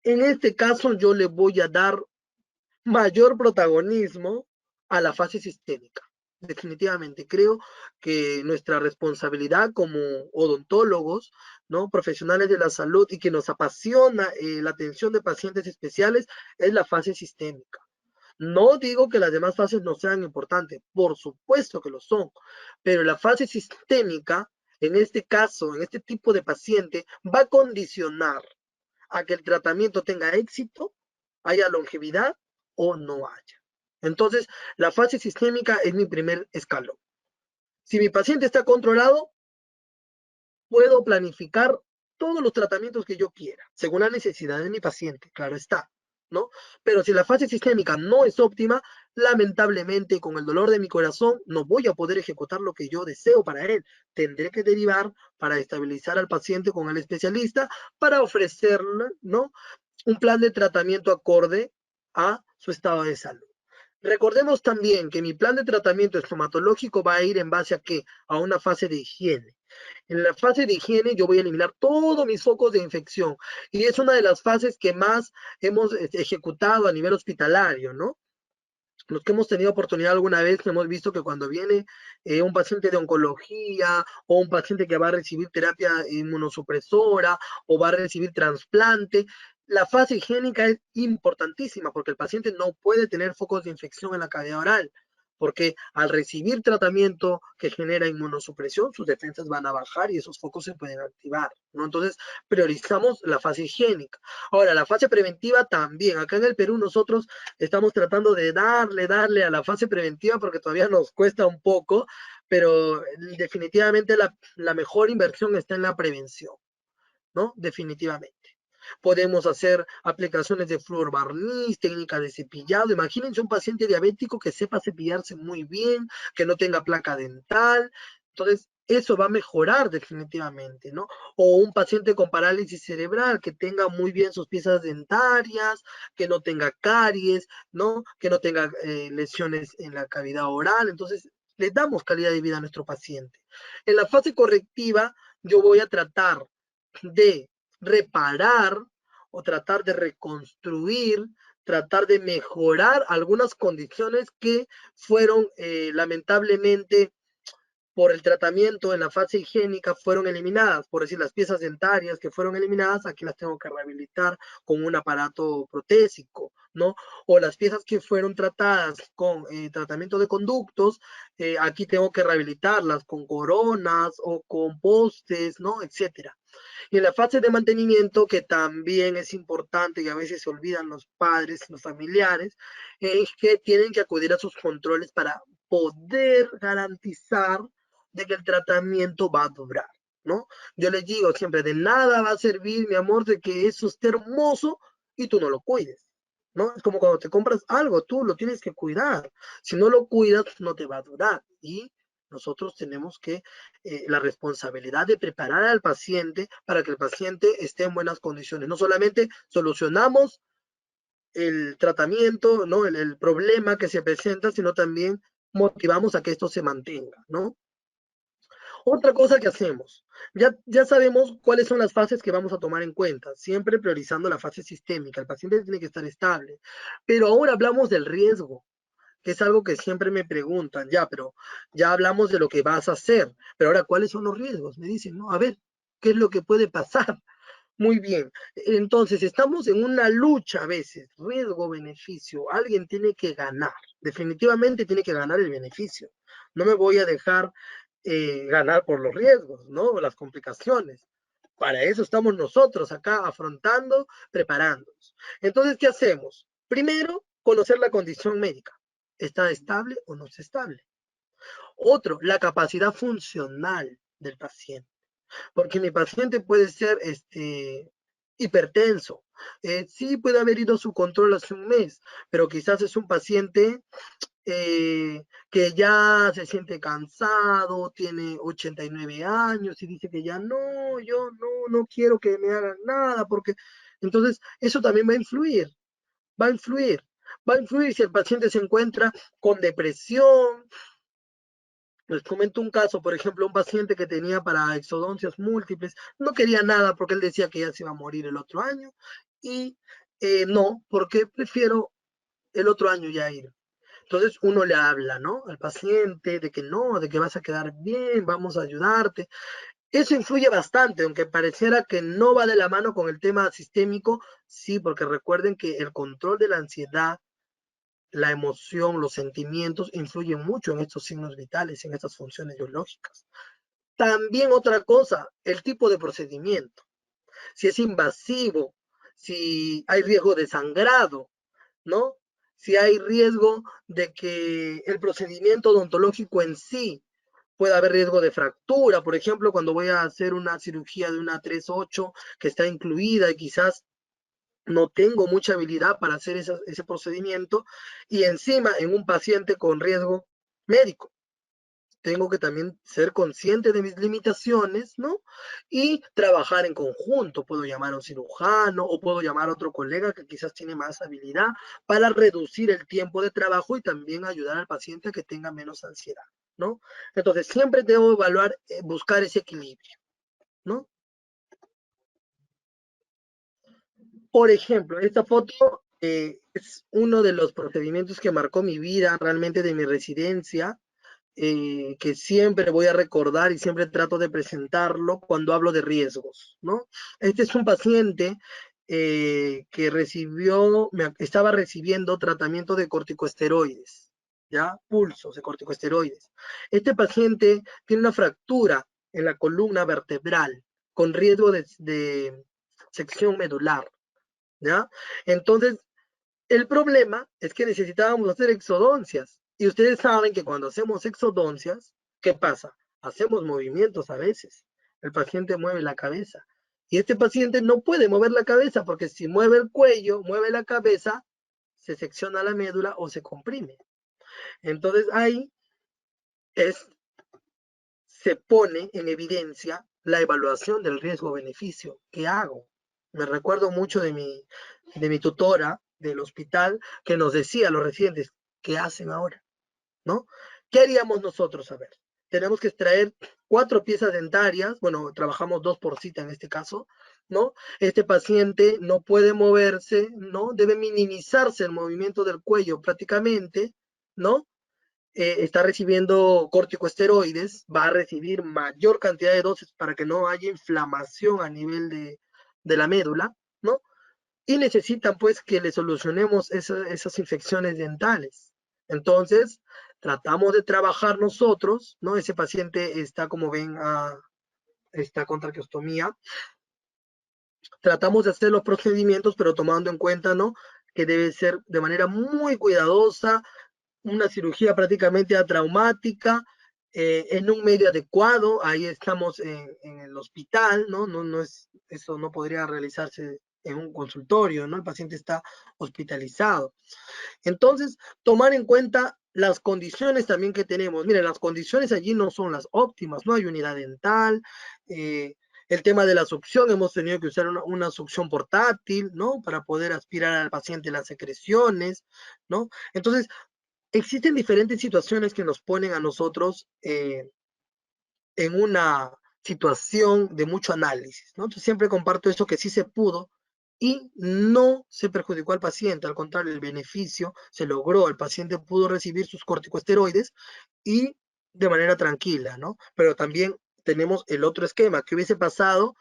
[SPEAKER 1] En este caso yo le voy a dar mayor protagonismo a la fase sistémica. Definitivamente, creo que nuestra responsabilidad como odontólogos, ¿no? Profesionales de la salud y que nos apasiona la atención de pacientes especiales es la fase sistémica. No digo que las demás fases no sean importantes, por supuesto que lo son, pero la fase sistémica, en este caso, en este tipo de paciente, va a condicionar a que el tratamiento tenga éxito, haya longevidad o no haya. Entonces, la fase sistémica es mi primer escalón. Si mi paciente está controlado, puedo planificar todos los tratamientos que yo quiera, según la necesidad de mi paciente, claro está, ¿no? Pero si la fase sistémica no es óptima, lamentablemente, con el dolor de mi corazón, no voy a poder ejecutar lo que yo deseo para él. Tendré que derivar para estabilizar al paciente con el especialista para ofrecerle, ¿no?, un plan de tratamiento acorde a su estado de salud. Recordemos también que mi plan de tratamiento estomatológico va a ir en base a qué? A una fase de higiene. En la fase de higiene yo voy a eliminar todos mis focos de infección y es una de las fases que más hemos ejecutado a nivel hospitalario, ¿no? Los que hemos tenido oportunidad alguna vez hemos visto que cuando viene un paciente de oncología o un paciente que va a recibir terapia inmunosupresora o va a recibir trasplante, la fase higiénica es importantísima porque el paciente no puede tener focos de infección en la cavidad oral, porque al recibir tratamiento que genera inmunosupresión, sus defensas van a bajar y esos focos se pueden activar, ¿no? Entonces, priorizamos la fase higiénica. Ahora, la fase preventiva también. Acá en el Perú nosotros estamos tratando de darle a la fase preventiva porque todavía nos cuesta un poco, pero definitivamente la mejor inversión está en la prevención, ¿no? Definitivamente. Podemos hacer aplicaciones de flúor barniz, técnicas de cepillado. Imagínense un paciente diabético que sepa cepillarse muy bien, que no tenga placa dental. Entonces, eso va a mejorar definitivamente, ¿no? O un paciente con parálisis cerebral que tenga muy bien sus piezas dentarias, que no tenga caries, ¿no? Que no tenga lesiones en la cavidad oral. Entonces, le damos calidad de vida a nuestro paciente. En la fase correctiva, yo voy a tratar de reparar o tratar de reconstruir, tratar de mejorar algunas condiciones que fueron lamentablemente por el tratamiento en la fase higiénica fueron eliminadas, por decir, las piezas dentarias que fueron eliminadas, aquí las tengo que rehabilitar con un aparato protésico, ¿no? O las piezas que fueron tratadas con tratamiento de conductos, aquí tengo que rehabilitarlas con coronas o con postes, ¿no? Etcétera. Y en la fase de mantenimiento, que también es importante y a veces se olvidan los padres, los familiares, es que tienen que acudir a sus controles para poder garantizar de que el tratamiento va a durar, ¿no? Yo les digo siempre, de nada va a servir, mi amor, de que eso esté hermoso y tú no lo cuides, ¿no? Es como cuando te compras algo, tú lo tienes que cuidar. Si no lo cuidas, no te va a durar. Y nosotros tenemos que la responsabilidad de preparar al paciente para que el paciente esté en buenas condiciones. No solamente solucionamos el tratamiento, ¿no? El problema que se presenta, sino también motivamos a que esto se mantenga, ¿no? Otra cosa que hacemos, ya sabemos cuáles son las fases que vamos a tomar en cuenta, siempre priorizando la fase sistémica. El paciente tiene que estar estable, pero ahora hablamos del riesgo, que es algo que siempre me preguntan, ya, pero ya hablamos de lo que vas a hacer, pero ahora, ¿cuáles son los riesgos? Me dicen, no, a ver, ¿qué es lo que puede pasar? Muy bien, entonces estamos en una lucha a veces, riesgo-beneficio, alguien tiene que ganar, definitivamente tiene que ganar el beneficio, no me voy a dejar ganar por los riesgos, ¿no? Las complicaciones. Para eso estamos nosotros acá afrontando, preparándonos. Entonces, ¿qué hacemos? Primero, conocer la condición médica. ¿Está estable o no está estable? Otro, la capacidad funcional del paciente. Porque mi paciente puede ser hipertenso. Sí puede haber ido a su control hace un mes, pero quizás es un paciente que ya se siente cansado, tiene 89 años y dice que ya no, yo no quiero que me hagan nada, porque entonces eso también va a influir, va a influir, va a influir si el paciente se encuentra con depresión. Les comento un caso, por ejemplo, un paciente que tenía para exodoncias múltiples, no quería nada porque él decía que ya se iba a morir el otro año y no, porque prefiero el otro año ya ir. Entonces uno le habla, ¿no? Al paciente de que no, de que vas a quedar bien, vamos a ayudarte. Eso influye bastante, aunque pareciera que no va de la mano con el tema sistémico, sí, porque recuerden que el control de la ansiedad la emoción, los sentimientos influyen mucho en estos signos vitales, en estas funciones biológicas. También otra cosa, el tipo de procedimiento. Si es invasivo, si hay riesgo de sangrado, ¿no? Si hay riesgo de que el procedimiento odontológico en sí pueda haber riesgo de fractura, por ejemplo, cuando voy a hacer una cirugía de una 3.8 que está incluida y quizás no tengo mucha habilidad para hacer ese procedimiento y encima en un paciente con riesgo médico. Tengo que también ser consciente de mis limitaciones, ¿no? Y trabajar en conjunto. Puedo llamar a un cirujano o puedo llamar a otro colega que quizás tiene más habilidad para reducir el tiempo de trabajo y también ayudar al paciente a que tenga menos ansiedad, ¿no? Entonces, siempre debo evaluar, buscar ese equilibrio, ¿no? Por ejemplo, esta foto es uno de los procedimientos que marcó mi vida, realmente de mi residencia, que siempre voy a recordar y siempre trato de presentarlo cuando hablo de riesgos, ¿no? Este es un paciente que estaba recibiendo tratamiento de corticosteroides, ¿ya? Pulsos de corticosteroides. Este paciente tiene una fractura en la columna vertebral con riesgo de sección medular, ¿ya? Entonces, el problema es que necesitábamos hacer exodoncias. Y ustedes saben que cuando hacemos exodoncias, ¿qué pasa? Hacemos movimientos a veces. El paciente mueve la cabeza. Y este paciente no puede mover la cabeza porque si mueve el cuello, mueve la cabeza, se secciona la médula o se comprime. Entonces ahí se pone en evidencia la evaluación del riesgo-beneficio. ¿Qué hago? Me recuerdo mucho de mi tutora del hospital que nos decía a los residentes, ¿qué hacen ahora? ¿No? ¿Qué haríamos nosotros? A ver, tenemos que extraer 4 piezas dentarias, bueno, trabajamos 2 por cita en este caso, ¿no? Este paciente no puede moverse, ¿no? Debe minimizarse el movimiento del cuello prácticamente, ¿no? Está recibiendo corticosteroides, va a recibir mayor cantidad de dosis para que no haya inflamación a nivel de la médula, ¿no? Y necesitan pues que le solucionemos esas infecciones dentales. Entonces, tratamos de trabajar nosotros, ¿no? Ese paciente está, como ven, está con traqueostomía. Tratamos de hacer los procedimientos, pero tomando en cuenta, ¿no? Que debe ser de manera muy cuidadosa, una cirugía prácticamente atraumática, en un medio adecuado. Ahí estamos en el hospital, ¿no? Eso no podría realizarse en un consultorio, ¿no? El paciente está hospitalizado. Entonces, tomar en cuenta las condiciones también que tenemos. Miren, las condiciones allí no son las óptimas, no hay unidad dental, el tema de la succión, hemos tenido que usar una succión portátil, ¿no? Para poder aspirar al paciente las secreciones, ¿no? Entonces, existen diferentes situaciones que nos ponen a nosotros en una situación de mucho análisis, ¿no? Entonces siempre comparto eso que sí se pudo y no se perjudicó al paciente, al contrario, el beneficio se logró, el paciente pudo recibir sus corticosteroides y de manera tranquila, ¿no? Pero también tenemos el otro esquema, que hubiese pasado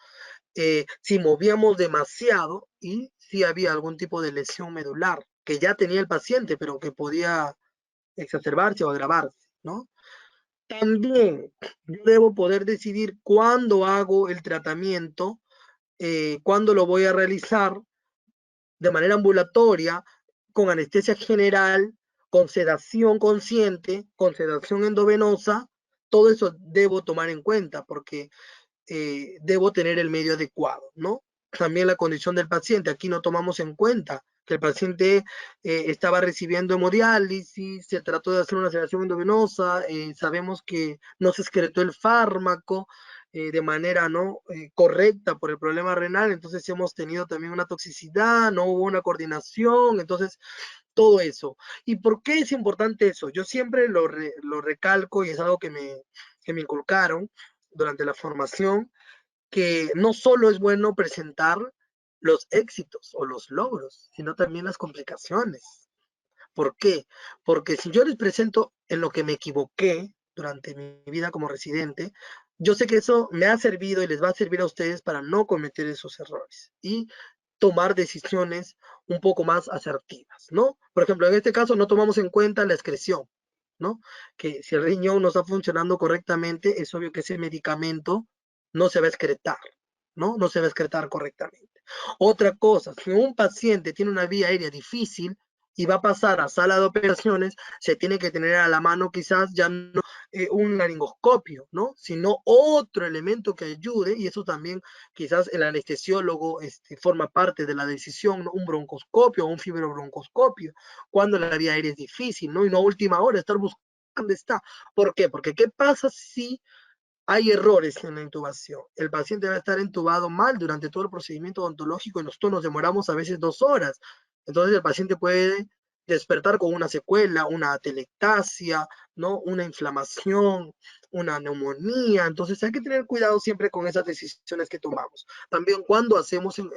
[SPEAKER 1] si movíamos demasiado y si había algún tipo de lesión medular que ya tenía el paciente, pero que podía exacerbarse o agravarse, ¿no? También yo debo poder decidir cuándo hago el tratamiento, cuándo lo voy a realizar de manera ambulatoria, con anestesia general, con sedación consciente, con sedación endovenosa. Todo eso debo tomar en cuenta porque debo tener el medio adecuado, ¿no? También la condición del paciente. Aquí no tomamos en cuenta que el paciente estaba recibiendo hemodiálisis, se trató de hacer una sedación endovenosa, sabemos que no se excretó el fármaco de manera no correcta por el problema renal, entonces hemos tenido también una toxicidad, no hubo una coordinación, entonces todo eso. ¿Y por qué es importante eso? Yo siempre lo recalco y es algo que me inculcaron durante la formación, que no solo es bueno presentar los éxitos o los logros, sino también las complicaciones. ¿Por qué? Porque si yo les presento en lo que me equivoqué durante mi vida como residente, yo sé que eso me ha servido y les va a servir a ustedes para no cometer esos errores. Y tomar decisiones un poco más asertivas, ¿no? Por ejemplo, en este caso no tomamos en cuenta la excreción, ¿no? Que si el riñón no está funcionando correctamente, es obvio que ese medicamento no se va a excretar, ¿no? No se va a excretar correctamente. Otra cosa, si un paciente tiene una vía aérea difícil y va a pasar a sala de operaciones, se tiene que tener a la mano quizás ya no un laringoscopio, ¿no? Sino otro elemento que ayude, y eso también quizás el anestesiólogo forma parte de la decisión, ¿no? Un broncoscopio o un fibrobroncoscopio, cuando la vía aérea es difícil, ¿no? Y no a última hora estar buscando dónde está. ¿Por qué? Porque ¿qué pasa si hay errores en la intubación? El paciente va a estar intubado mal durante todo el procedimiento odontológico y nosotros nos demoramos a veces 2 horas. Entonces el paciente puede despertar con una secuela, una atelectasia, ¿no? Una inflamación, una neumonía. Entonces hay que tener cuidado siempre con esas decisiones que tomamos. También cuando hacemos en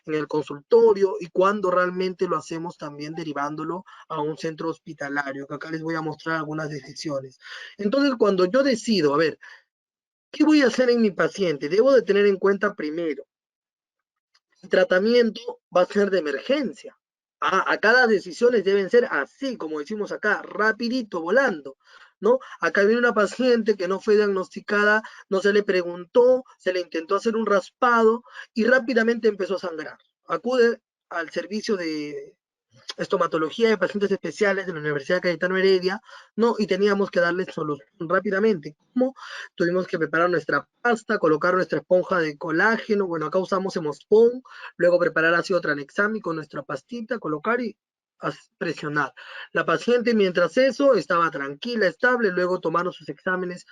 [SPEAKER 1] el consultorio y cuando realmente lo hacemos también derivándolo a un centro hospitalario, que acá les voy a mostrar algunas decisiones. Entonces cuando yo decido, a ver, ¿qué voy a hacer en mi paciente? Debo de tener en cuenta primero, el tratamiento va a ser de emergencia. Acá las decisiones deben ser así, como decimos acá, rapidito, volando, ¿no? Acá viene una paciente que no fue diagnosticada, no se le preguntó, se le intentó hacer un raspado y rápidamente empezó a sangrar. Acude al servicio de estomatología de pacientes especiales de la Universidad Cayetano Heredia, ¿no? Y teníamos que darles solución rápidamente. ¿Cómo? Tuvimos que preparar nuestra pasta, colocar nuestra esponja de colágeno, bueno, acá usamos Hemospon, luego preparar ácido tranexámico, nuestra pastita, colocar y presionar. La paciente, mientras eso, estaba tranquila, estable, luego tomaron sus exámenes,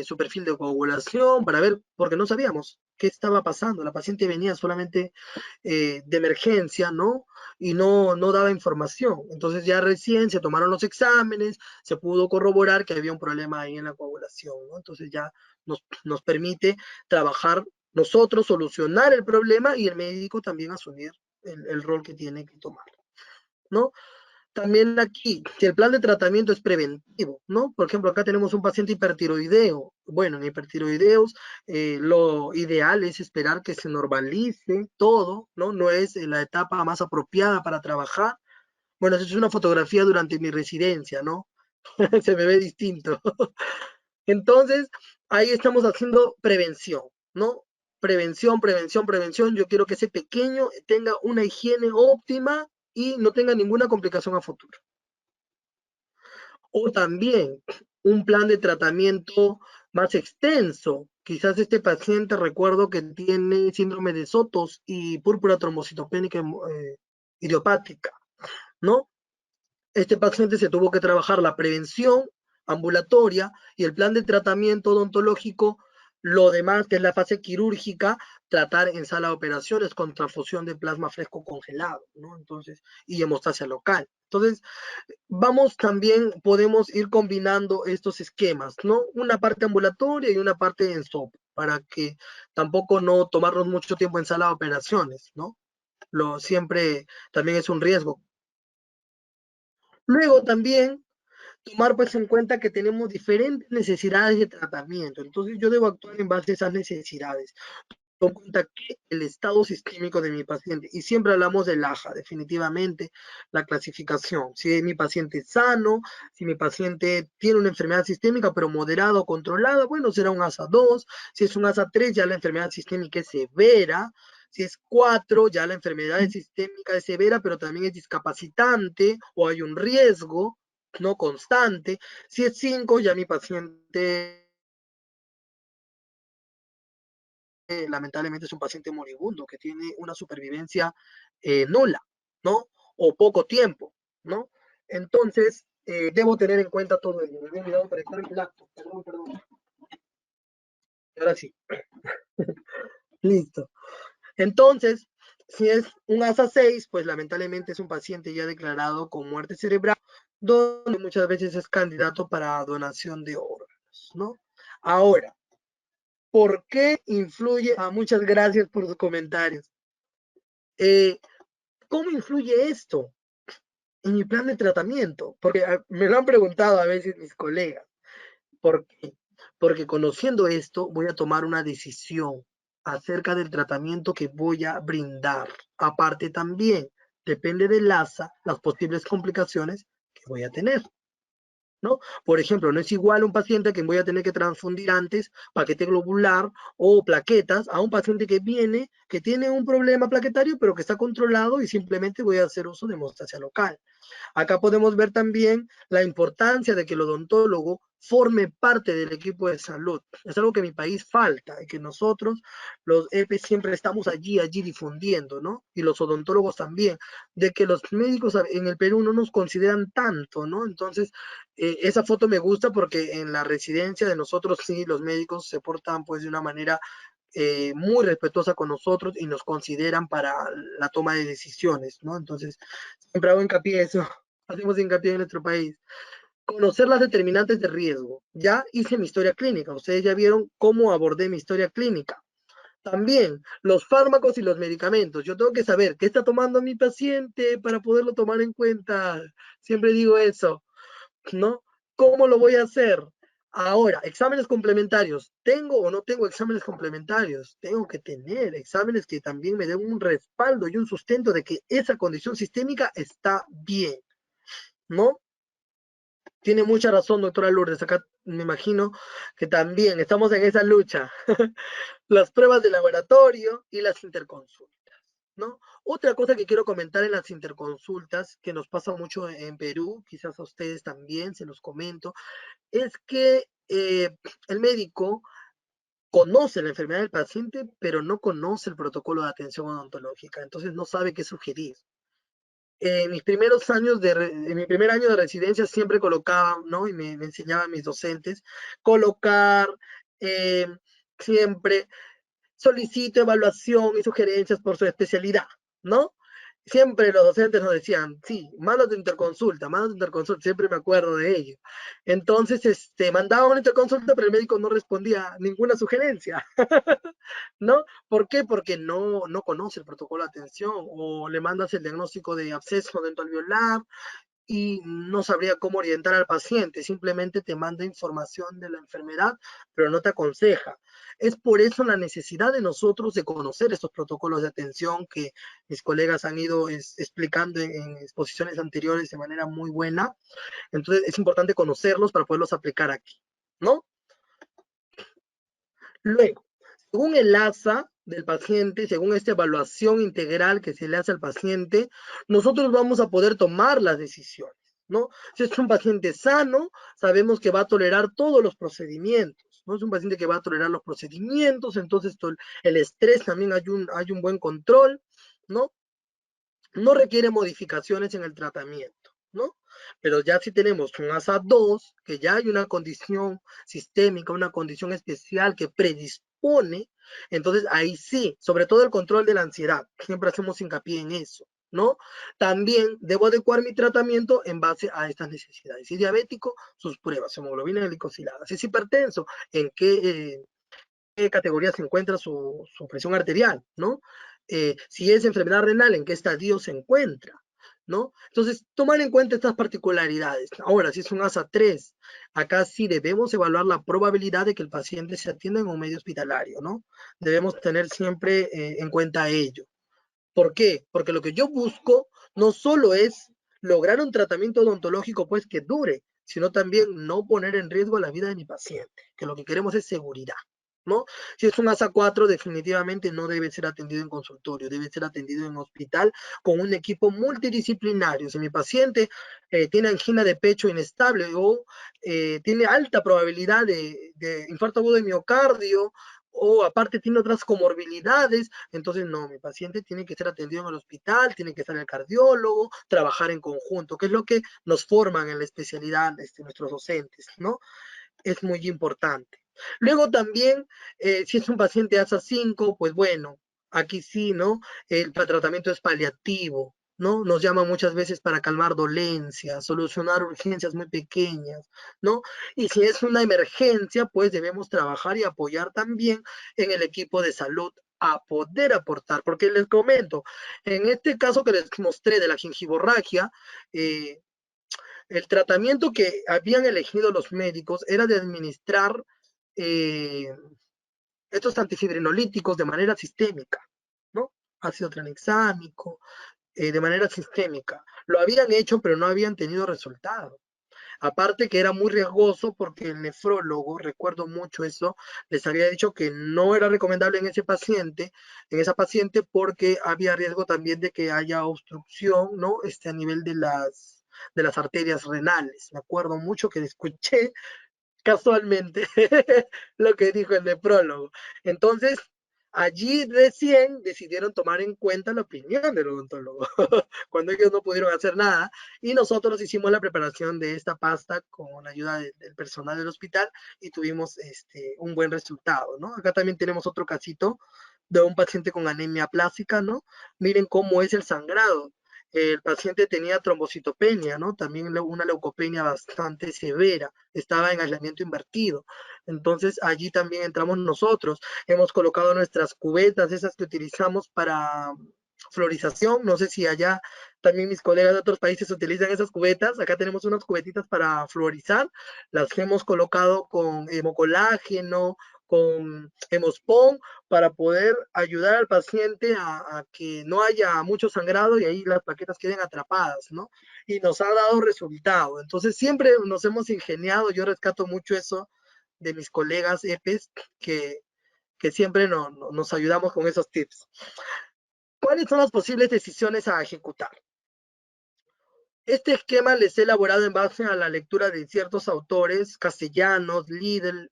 [SPEAKER 1] su perfil de coagulación, para ver, porque no sabíamos qué estaba pasando. La paciente venía solamente de emergencia, ¿no? Y no daba información. Entonces ya recién se tomaron los exámenes, se pudo corroborar que había un problema ahí en la coagulación, ¿no? Entonces ya nos permite trabajar nosotros, solucionar el problema y el médico también asumir el rol que tiene que tomar, ¿no? También aquí, si el plan de tratamiento es preventivo, ¿no? Por ejemplo, acá tenemos un paciente hipertiroideo. Bueno, en hipertiroideos lo ideal es esperar que se normalice todo, ¿no? No es la etapa más apropiada para trabajar. Bueno, esa es una fotografía durante mi residencia, ¿no? Se me ve distinto. Entonces, ahí estamos haciendo prevención, ¿no? Prevención, prevención, prevención. Yo quiero que ese pequeño tenga una higiene óptima y no tenga ninguna complicación a futuro. O también un plan de tratamiento más extenso. Quizás este paciente, recuerdo que tiene síndrome de Sotos y púrpura trombocitopénica idiopática, ¿no? Este paciente se tuvo que trabajar la prevención ambulatoria y el plan de tratamiento odontológico, lo demás, que es la fase quirúrgica, tratar en sala de operaciones con transfusión de plasma fresco congelado, ¿no? Entonces, y hemostasia local. Entonces, podemos ir combinando estos esquemas, ¿no? Una parte ambulatoria y una parte en SOP, para que tampoco no tomarnos mucho tiempo en sala de operaciones, ¿no? Siempre también es un riesgo. Luego también tomar pues en cuenta que tenemos diferentes necesidades de tratamiento. Entonces yo debo actuar en base a esas necesidades. Tomo en cuenta que el estado sistémico de mi paciente, y siempre hablamos del AJA, definitivamente, la clasificación. Si mi paciente es sano, si mi paciente tiene una enfermedad sistémica, pero moderada o controlada, bueno, será un ASA 2. Si es un ASA 3, ya la enfermedad sistémica es severa. Si es 4, ya la enfermedad sistémica es severa, pero también es discapacitante o hay un riesgo no constante. Si es 5, ya mi paciente lamentablemente es un paciente moribundo que tiene una supervivencia nula, ¿no? O poco tiempo, ¿no? Entonces, debo tener en cuenta todo ello. Me había olvidado conectar el laptop. Perdón, perdón. Ahora sí. Listo. Entonces, si es un ASA 6, pues lamentablemente es un paciente ya declarado con muerte cerebral, donde muchas veces es candidato para donación de órganos, ¿no? Ahora, ¿por qué influye? Muchas gracias por sus comentarios. ¿Cómo influye esto en mi plan de tratamiento? Porque me lo han preguntado a veces mis colegas. ¿Por qué? Porque conociendo esto voy a tomar una decisión acerca del tratamiento que voy a brindar. Aparte también, depende del ASA, las posibles complicaciones que voy a tener, ¿no? Por ejemplo, no es igual un paciente que voy a tener que transfundir antes paquete globular o plaquetas a un paciente que viene, que tiene un problema plaquetario, pero que está controlado y simplemente voy a hacer uso de hemostasia local. Acá podemos ver también la importancia de que el odontólogo forme parte del equipo de salud. Es algo que en mi país falta y que nosotros, los EPE, siempre estamos allí difundiendo, ¿no? Y los odontólogos también, de que los médicos en el Perú no nos consideran tanto, ¿no? Entonces, esa foto me gusta porque en la residencia de nosotros sí, los médicos se portan pues de una manera muy respetuosa con nosotros y nos consideran para la toma de decisiones, ¿no? Entonces, siempre hago hincapié en eso, hacemos hincapié en nuestro país. Conocer las determinantes de riesgo. Ya hice mi historia clínica, ustedes ya vieron cómo abordé mi historia clínica. También los fármacos y los medicamentos. Yo tengo que saber qué está tomando mi paciente para poderlo tomar en cuenta. Siempre digo eso, ¿no? ¿Cómo lo voy a hacer? Ahora, exámenes complementarios. ¿Tengo o no tengo exámenes complementarios? Tengo que tener exámenes que también me den un respaldo y un sustento de que esa condición sistémica está bien, ¿no? Tiene mucha razón, doctora Lourdes. Acá me imagino que también estamos en esa lucha. Las pruebas de laboratorio y las interconsultas, ¿no? Otra cosa que quiero comentar en las interconsultas, que nos pasa mucho en Perú, quizás a ustedes también, se los comento, es que el médico conoce la enfermedad del paciente, pero no conoce el protocolo de atención odontológica, entonces no sabe qué sugerir. En mis primeros años en mi primer año de residencia siempre colocaba, ¿no? Y me enseñaban mis docentes, colocar eh, siempre solicito evaluación y sugerencias por su especialidad, ¿no? Siempre los docentes nos decían, sí, manda tu interconsulta, siempre me acuerdo de ello. Entonces, mandaba una interconsulta, pero el médico no respondía a ninguna sugerencia, ¿no? ¿Por qué? Porque no conoce el protocolo de atención, o le mandas el diagnóstico de absceso dentro alveolar, y no sabría cómo orientar al paciente, simplemente te manda información de la enfermedad, pero no te aconseja. Es por eso la necesidad de nosotros de conocer estos protocolos de atención que mis colegas han ido explicando en exposiciones anteriores de manera muy buena. Entonces es importante conocerlos para poderlos aplicar aquí, ¿no? Luego, según el ASA del paciente, según esta evaluación integral que se le hace al paciente, nosotros vamos a poder tomar las decisiones, ¿no? Si es un paciente sano, sabemos que va a tolerar todos los procedimientos, ¿no? Es un paciente que va a tolerar los procedimientos, entonces el estrés también hay un buen control, ¿no? No requiere modificaciones en el tratamiento, ¿no? Pero ya si tenemos un ASA 2, que ya hay una condición sistémica, una condición especial que predispone, entonces ahí sí, sobre todo el control de la ansiedad, siempre hacemos hincapié en eso, ¿no? También debo adecuar mi tratamiento en base a estas necesidades. Si es diabético, sus pruebas, hemoglobina glicosilada. Si es hipertenso, ¿en qué categoría se encuentra su presión arterial, ¿no? Si es enfermedad renal, en qué estadio se encuentra, ¿no? Entonces, tomar en cuenta estas particularidades. Ahora, si es un ASA 3, acá sí debemos evaluar la probabilidad de que el paciente se atienda en un medio hospitalario, ¿no? Debemos tener siempre en cuenta ello. ¿Por qué? Porque lo que yo busco no solo es lograr un tratamiento odontológico pues que dure, sino también no poner en riesgo la vida de mi paciente, que lo que queremos es seguridad, ¿no? Si es un ASA 4, definitivamente no debe ser atendido en consultorio, debe ser atendido en hospital con un equipo multidisciplinario. Si mi paciente tiene angina de pecho inestable o tiene alta probabilidad de infarto agudo de miocardio, o aparte tiene otras comorbilidades, entonces no, mi paciente tiene que ser atendido en el hospital, tiene que estar el cardiólogo, trabajar en conjunto, que es lo que nos forman en la especialidad nuestros docentes, ¿no? Es muy importante. Luego también, si es un paciente ASA 5, pues bueno, aquí sí, ¿no? El tratamiento es paliativo, ¿no? Nos llaman muchas veces para calmar dolencias, solucionar urgencias muy pequeñas, ¿no? Y si es una emergencia, pues debemos trabajar y apoyar también en el equipo de salud a poder aportar, porque les comento, en este caso que les mostré de la gingivorragia, el tratamiento que habían elegido los médicos era de administrar eh, estos antifibrinolíticos de manera sistémica, ¿no? Ácido tranexámico, de manera sistémica. Lo habían hecho, pero no habían tenido resultado. Aparte que era muy riesgoso porque el nefrólogo, recuerdo mucho eso, les había dicho que no era recomendable en esa paciente porque había riesgo también de que haya obstrucción, ¿no? A nivel de las arterias renales. Me acuerdo mucho que escuché casualmente lo que dijo el nefrólogo. Entonces, allí recién decidieron tomar en cuenta la opinión del odontólogo, cuando ellos no pudieron hacer nada, y nosotros hicimos la preparación de esta pasta con la ayuda del personal del hospital y tuvimos un buen resultado, ¿no? Acá también tenemos otro casito de un paciente con anemia plástica, ¿no? Miren cómo es el sangrado. El paciente tenía trombocitopenia, ¿no? También una leucopenia bastante severa, estaba en aislamiento invertido. Entonces allí también entramos nosotros. Hemos colocado nuestras cubetas, esas que utilizamos para florización. No sé si allá también mis colegas de otros países utilizan esas cubetas. Acá tenemos unas cubetitas para florizar. Las hemos colocado con hemocolágeno, con hemospon, para poder ayudar al paciente a que no haya mucho sangrado y ahí las plaquetas queden atrapadas, ¿no? Y nos ha dado resultado. Entonces siempre nos hemos ingeniado, yo rescato mucho eso de mis colegas EPES, que siempre nos ayudamos con esos tips. ¿Cuáles son las posibles decisiones a ejecutar? Este esquema les he elaborado en base a la lectura de ciertos autores castellanos, Lidl,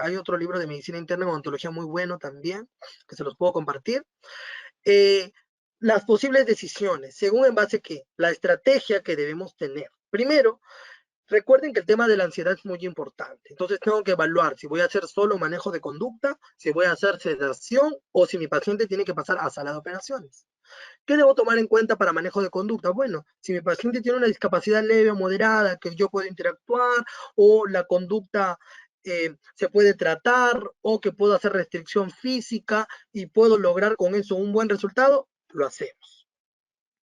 [SPEAKER 1] hay otro libro de medicina interna y odontología muy bueno también, que se los puedo compartir. Las posibles decisiones, según en base a qué, la estrategia que debemos tener. Primero, recuerden que el tema de la ansiedad es muy importante. Entonces tengo que evaluar si voy a hacer solo manejo de conducta, si voy a hacer sedación o si mi paciente tiene que pasar a sala de operaciones. ¿Qué debo tomar en cuenta para manejo de conducta? Bueno, si mi paciente tiene una discapacidad leve o moderada, que yo puedo interactuar, o la conducta se puede tratar, o que puedo hacer restricción física y puedo lograr con eso un buen resultado, lo hacemos.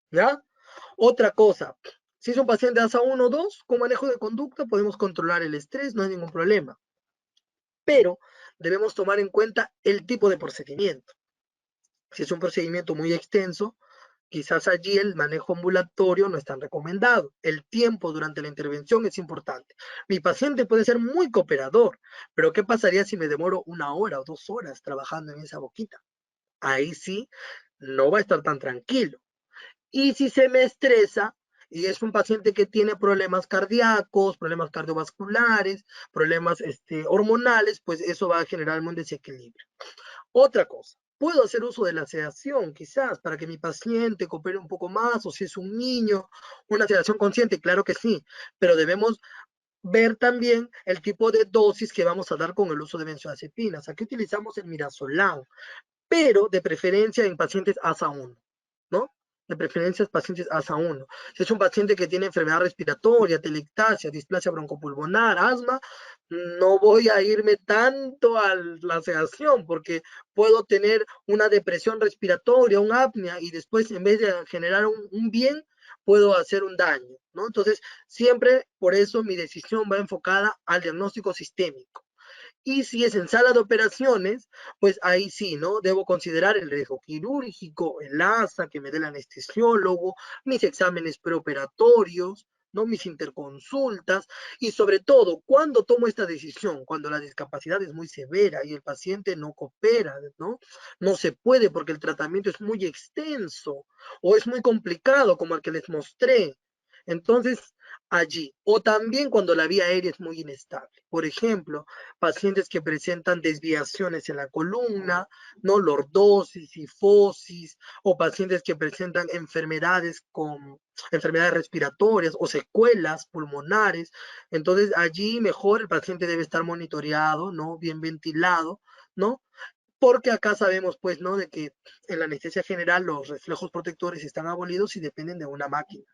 [SPEAKER 1] ¿Ya? Otra cosa, si es un paciente ASA 1 o 2, con manejo de conducta podemos controlar el estrés, no hay ningún problema. Pero debemos tomar en cuenta el tipo de procedimiento. Si es un procedimiento muy extenso, quizás allí el manejo ambulatorio no es tan recomendado. El tiempo durante la intervención es importante. Mi paciente puede ser muy cooperador, pero ¿qué pasaría si me demoro 1 hora o 2 horas trabajando en esa boquita? Ahí sí, no va a estar tan tranquilo. Y si se me estresa y es un paciente que tiene problemas cardíacos, problemas cardiovasculares, problemas hormonales, pues eso va a generar un desequilibrio. Otra cosa, puedo hacer uso de la sedación, quizás, para que mi paciente coopere un poco más, o si es un niño, una sedación consciente, claro que sí, pero debemos ver también el tipo de dosis que vamos a dar con el uso de benzodiazepinas. Aquí utilizamos el midazolam, pero de preferencia en pacientes ASA 1, ¿no? De preferencia pacientes ASA 1. Si es un paciente que tiene enfermedad respiratoria, telectasia, displasia broncopulmonar, asma, no voy a irme tanto a la sedación porque puedo tener una depresión respiratoria, un apnea, y después en vez de generar un bien, puedo hacer un daño, ¿no? Entonces, siempre por eso mi decisión va enfocada al diagnóstico sistémico. Y si es en sala de operaciones, pues ahí sí, ¿no? Debo considerar el riesgo quirúrgico, el ASA que me dé el anestesiólogo, mis exámenes preoperatorios, ¿no? Mis interconsultas y sobre todo, ¿cuándo tomo esta decisión? Cuando la discapacidad es muy severa y el paciente no coopera, ¿no? No se puede porque el tratamiento es muy extenso o es muy complicado, como el que les mostré. Entonces, allí. O también cuando la vía aérea es muy inestable. Por ejemplo, pacientes que presentan desviaciones en la columna, ¿no? Lordosis, sifosis, o pacientes que presentan enfermedades respiratorias o secuelas pulmonares. Entonces, allí mejor el paciente debe estar monitoreado, ¿no? Bien ventilado, ¿no? Porque acá sabemos, pues, ¿no? De que en la anestesia general los reflejos protectores están abolidos y dependen de una máquina,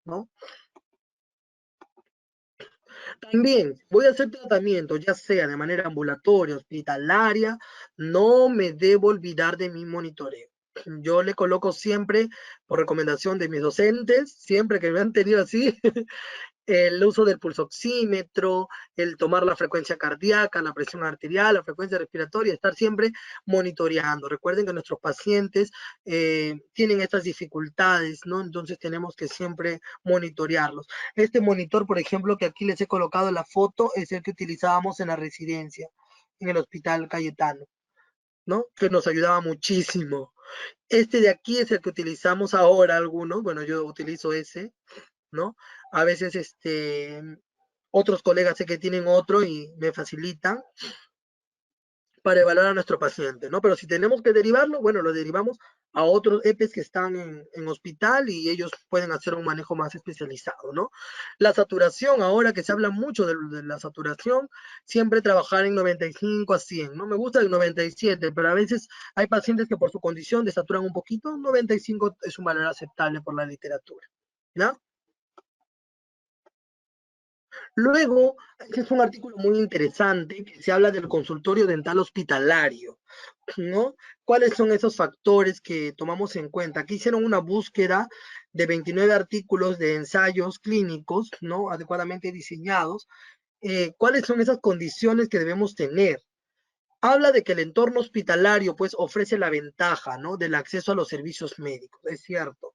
[SPEAKER 1] ¿no? También voy a hacer tratamiento, ya sea de manera ambulatoria, hospitalaria, no me debo olvidar de mi monitoreo. Yo le coloco siempre, por recomendación de mis docentes, siempre que me han tenido así, el uso del pulsoxímetro, el tomar la frecuencia cardíaca, la presión arterial, la frecuencia respiratoria, estar siempre monitoreando. Recuerden que nuestros pacientes tienen estas dificultades, ¿no? Entonces tenemos que siempre monitorearlos. Este monitor, por ejemplo, que aquí les he colocado la foto, es el que utilizábamos en la residencia, en el Hospital Cayetano, ¿no? Que nos ayudaba muchísimo. Este de aquí es el que utilizamos ahora algunos, bueno, yo utilizo ese, ¿no? A veces otros colegas sé que tienen otro y me facilitan para evaluar a nuestro paciente, ¿no? Pero si tenemos que derivarlo, bueno, lo derivamos a otros EPEs que están en hospital y ellos pueden hacer un manejo más especializado, ¿no? La saturación, ahora que se habla mucho de la saturación, siempre trabajar en 95 a 100, ¿no? Me gusta el 97, pero a veces hay pacientes que por su condición desaturan un poquito, 95 es un valor aceptable por la literatura, ¿no? Luego, este es un artículo muy interesante que se habla del consultorio dental hospitalario, ¿no? ¿Cuáles son esos factores que tomamos en cuenta? Aquí hicieron una búsqueda de 29 artículos de ensayos clínicos, ¿no? Adecuadamente diseñados. ¿Cuáles son esas condiciones que debemos tener? Habla de que el entorno hospitalario, pues, ofrece la ventaja, ¿no? Del acceso a los servicios médicos, es cierto.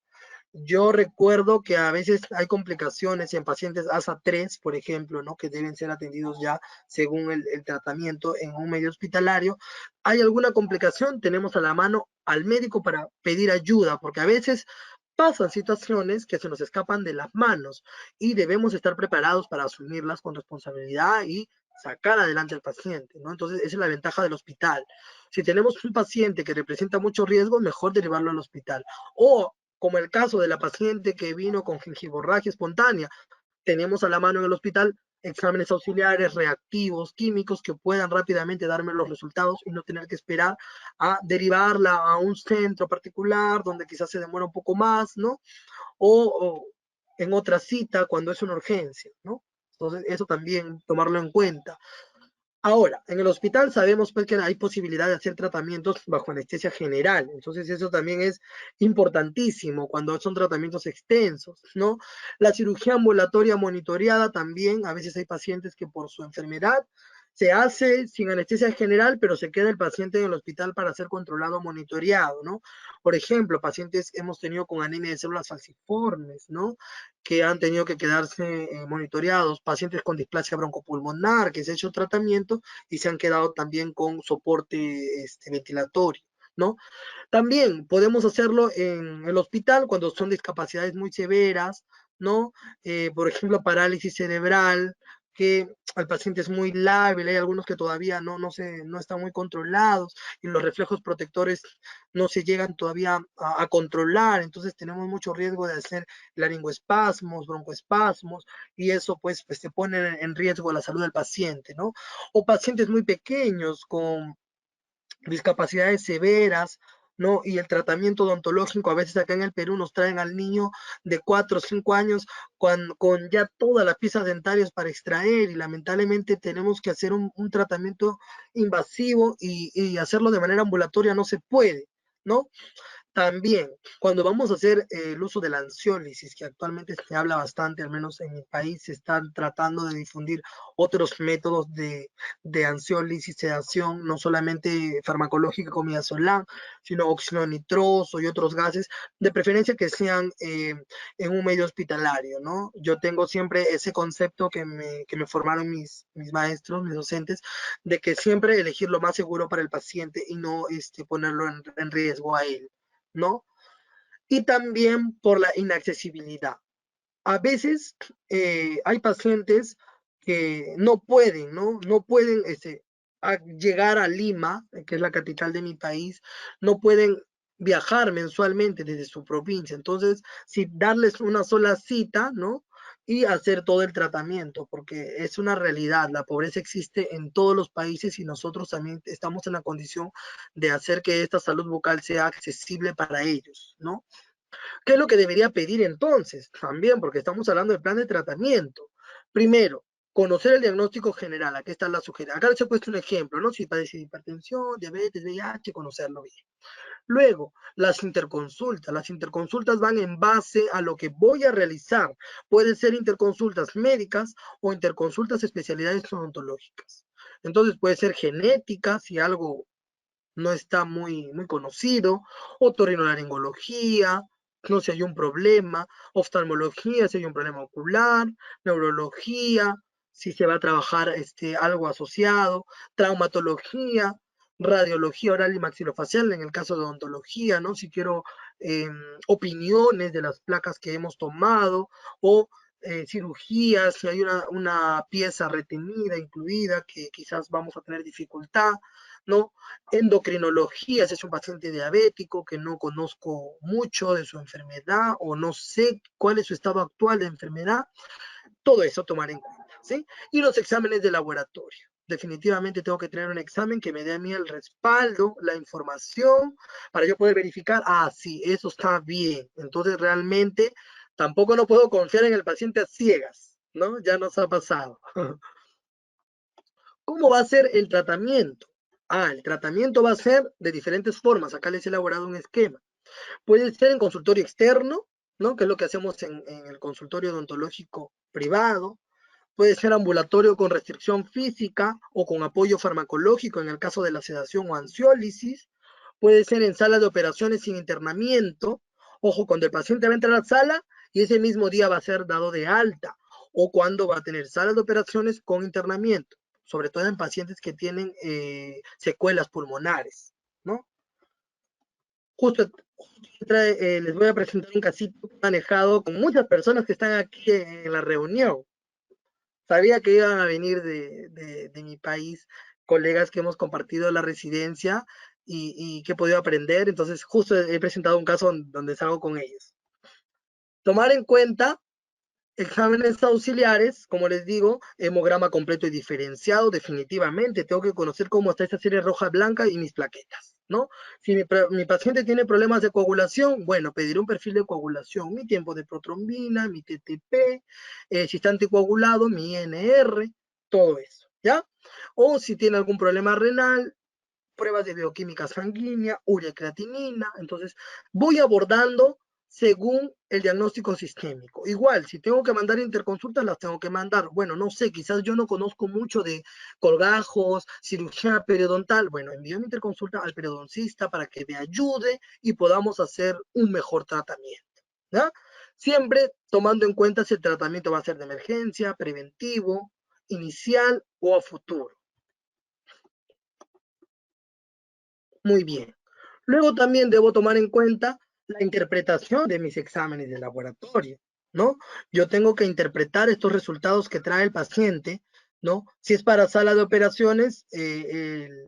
[SPEAKER 1] Yo recuerdo que a veces hay complicaciones en pacientes ASA 3, por ejemplo, ¿no? Que deben ser atendidos ya según el tratamiento en un medio hospitalario. ¿Hay alguna complicación? Tenemos a la mano al médico para pedir ayuda, porque a veces pasan situaciones que se nos escapan de las manos y debemos estar preparados para asumirlas con responsabilidad y sacar adelante al paciente, ¿no? Entonces, esa es la ventaja del hospital. Si tenemos un paciente que representa mucho riesgo, mejor derivarlo al hospital. O como el caso de la paciente que vino con gingivorragia espontánea, tenemos a la mano en el hospital exámenes auxiliares, reactivos, químicos que puedan rápidamente darme los resultados y no tener que esperar a derivarla a un centro particular donde quizás se demora un poco más, ¿no? O en otra cita cuando es una urgencia, ¿no? Entonces, eso también tomarlo en cuenta. Ahora, en el hospital sabemos pues, que hay posibilidad de hacer tratamientos bajo anestesia general, entonces eso también es importantísimo cuando son tratamientos extensos, ¿no? La cirugía ambulatoria monitoreada también, a veces hay pacientes que por su enfermedad se hace sin anestesia general, pero se queda el paciente en el hospital para ser controlado, monitoreado, ¿no? Por ejemplo, pacientes hemos tenido con anemia de células falciformes, ¿no? Que han tenido que quedarse monitoreados, pacientes con displasia broncopulmonar, que se ha hecho tratamiento y se han quedado también con soporte ventilatorio, ¿no? También podemos hacerlo en el hospital cuando son discapacidades muy severas, ¿no? Por ejemplo, parálisis cerebral, que el paciente es muy lábil, hay algunos que todavía no están muy controlados y los reflejos protectores no se llegan todavía a controlar, entonces tenemos mucho riesgo de hacer laringoespasmos, broncoespasmos, y eso pues se pone en riesgo la salud del paciente, ¿no? O pacientes muy pequeños con discapacidades severas, ¿no? Y el tratamiento odontológico, a veces acá en el Perú nos traen al niño de 4 o 5 años con ya todas las piezas dentarias para extraer y lamentablemente tenemos que hacer un tratamiento invasivo y hacerlo de manera ambulatoria no se puede, ¿no? También, cuando vamos a hacer el uso de la ansiólisis, que actualmente se habla bastante, al menos en mi país, se están tratando de difundir otros métodos de ansiólisis, sedación, no solamente farmacológica como midazolam, sino óxido nitroso y otros gases, de preferencia que sean en un medio hospitalario, ¿no? Yo tengo siempre ese concepto que me formaron mis maestros, mis docentes, de que siempre elegir lo más seguro para el paciente y no ponerlo en riesgo a él. ¿No? Y también por la inaccesibilidad. A veces hay pacientes que no pueden, ¿no? No pueden llegar a Lima, que es la capital de mi país, no pueden viajar mensualmente desde su provincia. Entonces, si darles una sola cita, ¿no? Y hacer todo el tratamiento, porque es una realidad, la pobreza existe en todos los países y nosotros también estamos en la condición de hacer que esta salud bucal sea accesible para ellos, ¿no? ¿Qué es lo que debería pedir entonces? También, porque estamos hablando del plan de tratamiento. Primero, conocer el diagnóstico general. Aquí está la sugerencia. Acá les he puesto un ejemplo, ¿no? Si padece hipertensión, diabetes, VIH, conocerlo bien. Luego, las interconsultas. Las interconsultas van en base a lo que voy a realizar. Pueden ser interconsultas médicas o interconsultas especialidades odontológicas. Entonces puede ser genética, si algo no está muy conocido, otorrinolaringología, no si hay un problema, oftalmología, si hay un problema ocular, neurología, si se va a trabajar algo asociado, traumatología, radiología oral y maxilofacial, en el caso de odontología, ¿no? Si quiero opiniones de las placas que hemos tomado, o cirugías, si hay una pieza retenida, incluida, que quizás vamos a tener dificultad, ¿no? Endocrinología, si es un paciente diabético que no conozco mucho de su enfermedad o no sé cuál es su estado actual de enfermedad, todo eso tomar en cuenta, ¿sí? Y los exámenes de laboratorio. Definitivamente tengo que tener un examen que me dé a mí el respaldo, la información, para yo poder verificar, sí, eso está bien. Entonces realmente tampoco no puedo confiar en el paciente a ciegas, ¿no? Ya nos ha pasado. ¿Cómo va a ser el tratamiento? El tratamiento va a ser de diferentes formas. Acá les he elaborado un esquema. Puede ser en consultorio externo, ¿no? Que es lo que hacemos en el consultorio odontológico privado. Puede ser ambulatorio con restricción física o con apoyo farmacológico en el caso de la sedación o ansiólisis. Puede ser en sala de operaciones sin internamiento. Ojo, cuando el paciente va a entrar a la sala y ese mismo día va a ser dado de alta. O cuando va a tener salas de operaciones con internamiento, sobre todo en pacientes que tienen secuelas pulmonares, ¿no? Justo les voy a presentar un casito manejado con muchas personas que están aquí en la reunión. Sabía que iban a venir de mi país colegas que hemos compartido la residencia y que he podido aprender, entonces justo he presentado un caso donde salgo con ellos. Tomar en cuenta exámenes auxiliares, como les digo, hemograma completo y diferenciado, definitivamente. Tengo que conocer cómo está esta serie roja blanca y mis plaquetas, ¿no? Si mi paciente tiene problemas de coagulación, bueno, pediré un perfil de coagulación, mi tiempo de protrombina, mi TTP, si está anticoagulado, mi INR, todo eso, ¿ya? O si tiene algún problema renal, pruebas de bioquímica sanguínea, urea creatinina. Entonces, voy abordando según el diagnóstico sistémico. Igual, si tengo que mandar interconsultas, las tengo que mandar. Bueno, no sé, quizás yo no conozco mucho de colgajos, cirugía periodontal. Bueno, envío mi interconsulta al periodoncista para que me ayude y podamos hacer un mejor tratamiento, ¿ya? Siempre tomando en cuenta si el tratamiento va a ser de emergencia, preventivo, inicial o a futuro. Muy bien. Luego también debo tomar en cuenta la interpretación de mis exámenes de laboratorio, ¿no? Yo tengo que interpretar estos resultados que trae el paciente, ¿no? Si es para sala de operaciones,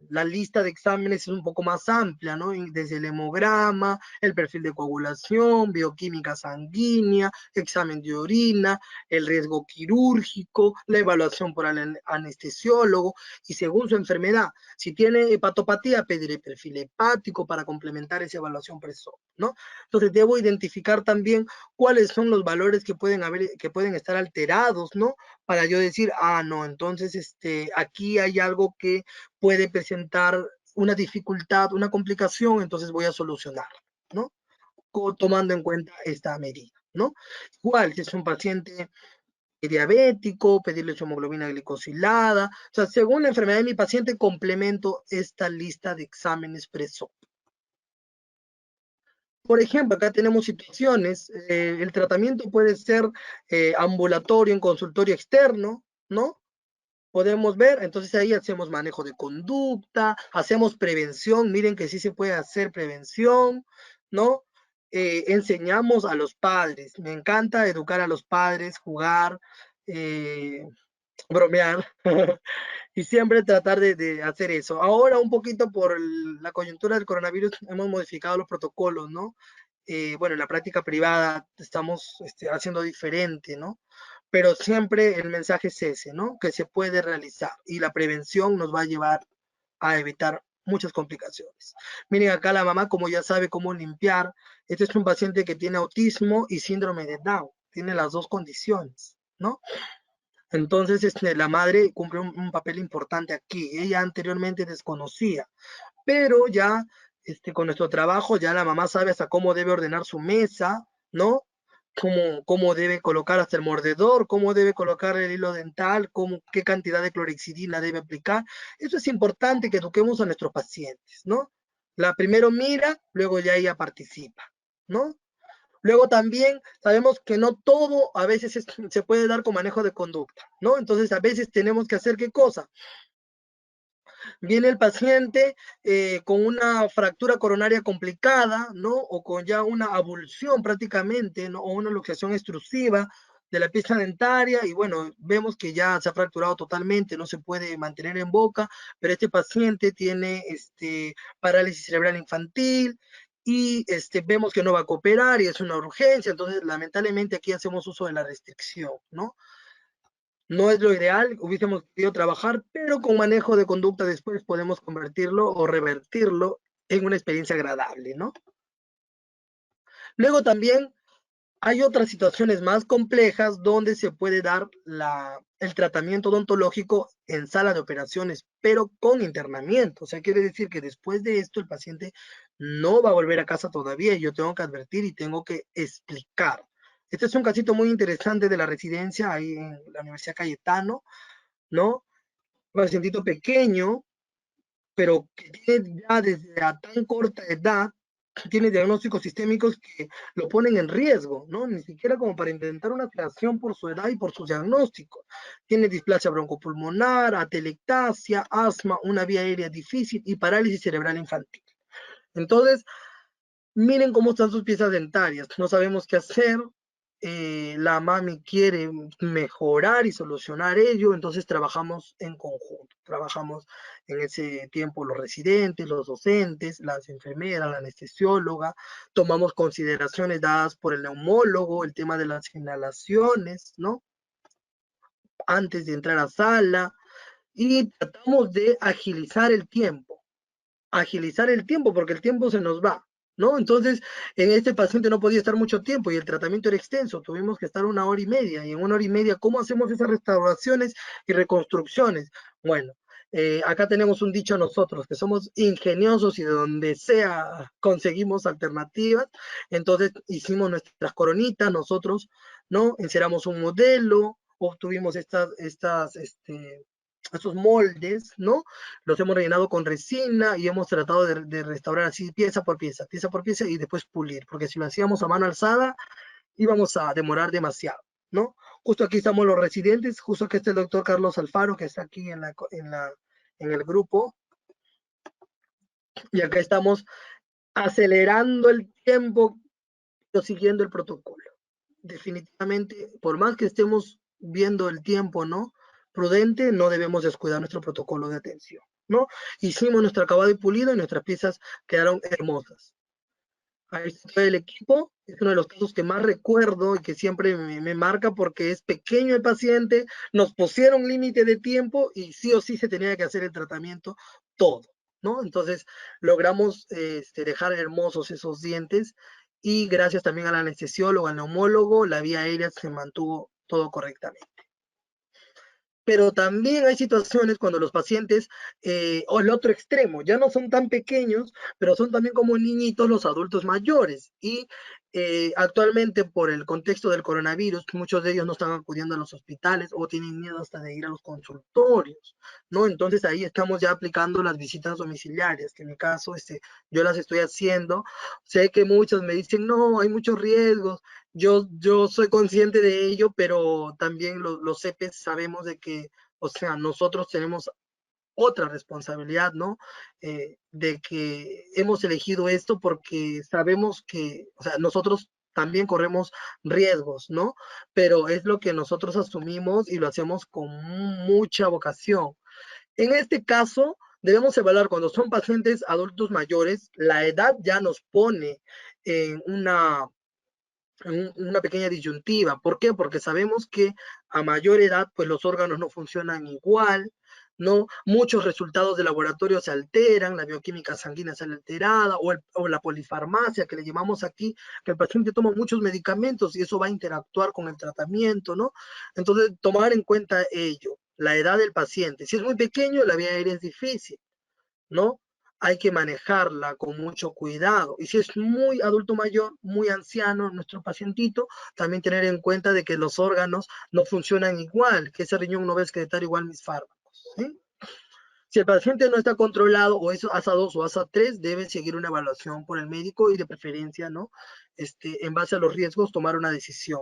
[SPEAKER 1] la lista de exámenes es un poco más amplia, ¿no? Desde el hemograma, el perfil de coagulación, bioquímica sanguínea, examen de orina, el riesgo quirúrgico, la evaluación por el anestesiólogo y según su enfermedad. Si tiene hepatopatía, pediré perfil hepático para complementar esa evaluación pre-SOP, ¿no? Entonces debo identificar también cuáles son los valores que pueden estar alterados, ¿no? Para yo decir, no, entonces aquí hay algo que puede presentar una dificultad, una complicación, entonces voy a solucionar, ¿no? Tomando en cuenta esta medida, ¿no? Igual, si es un paciente diabético, pedirle su hemoglobina glicosilada, o sea, según la enfermedad de mi paciente, complemento esta lista de exámenes pre-SOP. Por ejemplo, acá tenemos situaciones, el tratamiento puede ser ambulatorio en consultorio externo, ¿no? Podemos ver, entonces ahí hacemos manejo de conducta, hacemos prevención, miren que sí se puede hacer prevención, ¿no? Enseñamos a los padres, me encanta educar a los padres, jugar, bromear, y siempre tratar de hacer eso. Ahora un poquito por la coyuntura del coronavirus hemos modificado los protocolos, ¿no? Bueno, en la práctica privada estamos haciendo diferente, ¿no? Pero siempre el mensaje es ese, ¿no? Que se puede realizar y la prevención nos va a llevar a evitar muchas complicaciones. Miren acá la mamá como ya sabe cómo limpiar. Este es un paciente que tiene autismo y síndrome de Down. Tiene las dos condiciones, ¿no? Entonces, la madre cumple un papel importante aquí. Ella anteriormente desconocía, pero ya con nuestro trabajo, ya la mamá sabe hasta cómo debe ordenar su mesa, ¿no? Cómo debe colocar hasta el mordedor, cómo debe colocar el hilo dental, qué cantidad de clorexidina debe aplicar. Eso es importante que eduquemos a nuestros pacientes, ¿no? La primero mira, luego ya ella participa, ¿no? Luego también sabemos que no todo a veces se puede dar con manejo de conducta, ¿no? Entonces a veces tenemos que hacer ¿qué cosa? Viene el paciente con una fractura coronaria complicada, ¿no? O con ya una abulsión prácticamente, ¿no? O una luxación extrusiva de la pieza dentaria y bueno, vemos que ya se ha fracturado totalmente, no se puede mantener en boca, pero este paciente tiene parálisis cerebral infantil y vemos que no va a cooperar y es una urgencia, entonces lamentablemente aquí hacemos uso de la restricción, ¿no? No es lo ideal, hubiésemos podido trabajar, pero con manejo de conducta después podemos convertirlo o revertirlo en una experiencia agradable, ¿no? Luego también hay otras situaciones más complejas donde se puede dar el tratamiento odontológico en sala de operaciones, pero con internamiento. O sea, quiere decir que después de esto el paciente no va a volver a casa todavía y yo tengo que advertir y tengo que explicar. Este es un casito muy interesante de la residencia ahí en la Universidad Cayetano, ¿no? Un pacientito pequeño, pero que tiene ya desde a tan corta edad, tiene diagnósticos sistémicos que lo ponen en riesgo, ¿no? Ni siquiera como para intentar una operación por su edad y por sus diagnósticos. Tiene displasia broncopulmonar, atelectasia, asma, una vía aérea difícil y parálisis cerebral infantil. Entonces, miren cómo están sus piezas dentarias. No sabemos qué hacer. La mami quiere mejorar y solucionar ello, entonces trabajamos en conjunto. Trabajamos en ese tiempo los residentes, los docentes, las enfermeras, la anestesióloga. Tomamos consideraciones dadas por el neumólogo, el tema de las inhalaciones, ¿no? Antes de entrar a sala. Y tratamos de agilizar el tiempo porque el tiempo se nos va, ¿no? Entonces, en este paciente no podía estar mucho tiempo y el tratamiento era extenso, tuvimos que estar 1 hora y media, y en 1 hora y media, ¿cómo hacemos esas restauraciones y reconstrucciones? Bueno, acá tenemos un dicho nosotros, que somos ingeniosos y de donde sea conseguimos alternativas, entonces hicimos nuestras coronitas, nosotros, ¿no? Enceramos un modelo, obtuvimos estos moldes, ¿no? Los hemos rellenado con resina y hemos tratado de restaurar así pieza por pieza y después pulir, porque si lo hacíamos a mano alzada íbamos a demorar demasiado, ¿no? Justo aquí estamos los residentes, justo aquí está el doctor Carlos Alfaro, que está aquí en el grupo, y acá estamos acelerando el tiempo, siguiendo el protocolo. Definitivamente, por más que estemos viendo el tiempo, ¿no? Prudente, no debemos descuidar nuestro protocolo de atención, ¿no? Hicimos nuestro acabado y pulido y nuestras piezas quedaron hermosas. Ahí está el equipo, es uno de los casos que más recuerdo y que siempre me marca porque es pequeño el paciente, nos pusieron límite de tiempo y sí o sí se tenía que hacer el tratamiento todo, ¿no? Entonces logramos dejar hermosos esos dientes y gracias también al anestesiólogo, al neumólogo, la vía aérea se mantuvo todo correctamente. Pero también hay situaciones cuando los pacientes, o el otro extremo, ya no son tan pequeños, pero son también como niñitos los adultos mayores. Y actualmente por el contexto del coronavirus, muchos de ellos no están acudiendo a los hospitales o tienen miedo hasta de ir a los consultorios, ¿no? Entonces ahí estamos ya aplicando las visitas domiciliarias, que en mi caso yo las estoy haciendo. Sé que muchos me dicen, no, hay muchos riesgos, yo soy consciente de ello, pero también los CEPES sabemos de que, o sea, nosotros tenemos otra responsabilidad, ¿no? De que hemos elegido esto porque sabemos que, o sea, nosotros también corremos riesgos, ¿no? Pero es lo que nosotros asumimos y lo hacemos con mucha vocación. En este caso, debemos evaluar cuando son pacientes adultos mayores, la edad ya nos pone en una pequeña disyuntiva. ¿Por qué? Porque sabemos que a mayor edad, pues los órganos no funcionan igual, ¿no? Muchos resultados de laboratorio se alteran, la bioquímica sanguínea sale alterada, o la polifarmacia que le llamamos aquí, que el paciente toma muchos medicamentos y eso va a interactuar con el tratamiento, ¿no? Entonces, tomar en cuenta ello, la edad del paciente. Si es muy pequeño, la vía aérea es difícil, ¿no? hay que manejarla con mucho cuidado. Y si es muy adulto mayor, muy anciano, nuestro pacientito, también tener en cuenta de que los órganos no funcionan igual, que ese riñón no va a excretar igual mis fármacos, ¿sí? Si el paciente no está controlado o es ASA2 o ASA3, debe seguir una evaluación por el médico y de preferencia, ¿no? En base a los riesgos, tomar una decisión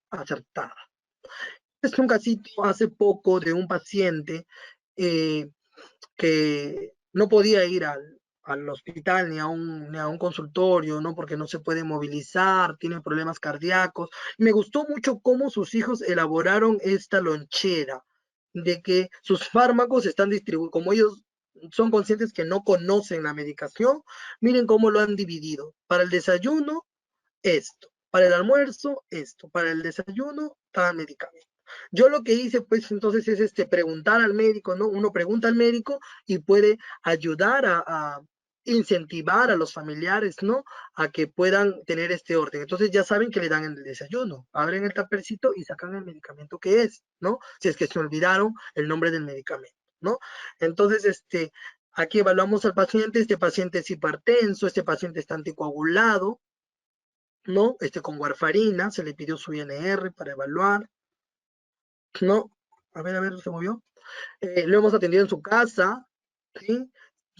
[SPEAKER 1] acertada. Es un casito hace poco de un paciente que no podía ir al hospital ni a un consultorio, ¿no? Porque no se puede movilizar, tiene problemas cardíacos. Me gustó mucho cómo sus hijos elaboraron esta lonchera, de que sus fármacos están distribuidos, como ellos son conscientes que no conocen la medicación, miren cómo lo han dividido. Para el desayuno, esto. Para el almuerzo, esto. Para el desayuno, cada medicamento. Yo lo que hice, pues, entonces es preguntar al médico, ¿no? Uno pregunta al médico y puede ayudar a incentivar a los familiares, ¿no? A que puedan tener este orden. Entonces ya saben que le dan en el desayuno, abren el tapercito y sacan el medicamento que es, ¿no? Si es que se olvidaron el nombre del medicamento, ¿no? Entonces, aquí evaluamos al paciente, este paciente es hipertenso, este paciente está anticoagulado, ¿no? Con warfarina, se le pidió su INR para evaluar, ¿no? A ver, se movió. Lo hemos atendido en su casa, ¿sí?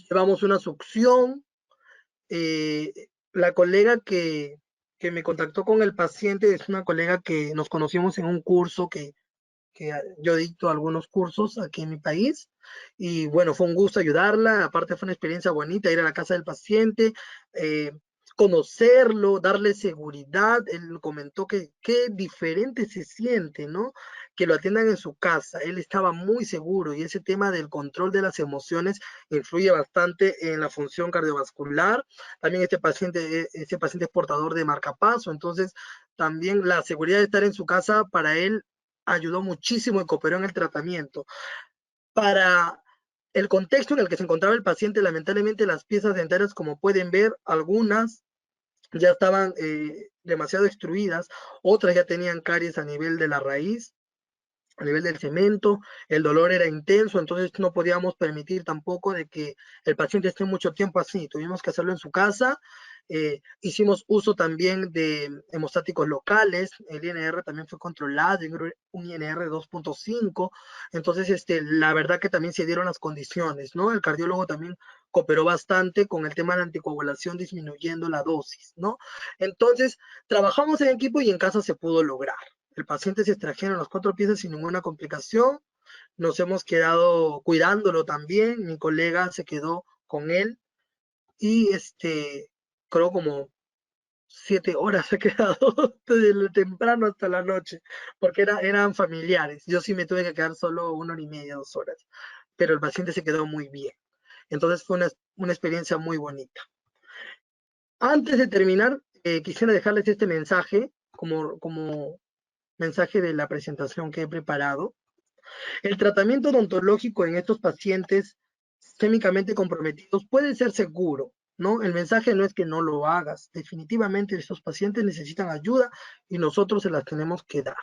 [SPEAKER 1] Llevamos una succión. La colega que me contactó con el paciente es una colega que nos conocimos en un curso que yo dicto algunos cursos aquí en mi país, y bueno, fue un gusto ayudarla, aparte fue una experiencia bonita ir a la casa del paciente, conocerlo, darle seguridad. Él comentó que qué diferente se siente, ¿no? Que lo atiendan en su casa. Él estaba muy seguro, y ese tema del control de las emociones influye bastante en la función cardiovascular. También este paciente es portador de marcapaso, entonces también la seguridad de estar en su casa para él ayudó muchísimo y cooperó en el tratamiento. Para el contexto en el que se encontraba el paciente, lamentablemente las piezas dentarias, como pueden ver, algunas ya estaban demasiado destruidas, otras ya tenían caries a nivel de la raíz, a nivel del cemento, el dolor era intenso, entonces no podíamos permitir tampoco de que el paciente esté mucho tiempo así, tuvimos que hacerlo en su casa. Hicimos uso también de hemostáticos locales, el INR también fue controlado, un INR 2.5, entonces la verdad que también se dieron las condiciones, ¿no? El cardiólogo también cooperó bastante con el tema de la anticoagulación, disminuyendo la dosis, ¿no? Entonces, trabajamos en equipo y en casa se pudo lograr. El paciente se extrajeron las 4 piezas sin ninguna complicación. Nos hemos quedado cuidándolo también. Mi colega se quedó con él y creo como 7 horas se ha quedado desde temprano hasta la noche, porque eran familiares. Yo sí me tuve que quedar solo 1 hora y media, 2 horas, pero el paciente se quedó muy bien. Entonces fue una experiencia muy bonita. Antes de terminar, quisiera dejarles este mensaje como mensaje de la presentación que he preparado. El tratamiento odontológico en estos pacientes sistémicamente comprometidos puede ser seguro, ¿no? El mensaje no es que no lo hagas. Definitivamente estos pacientes necesitan ayuda y nosotros se las tenemos que dar.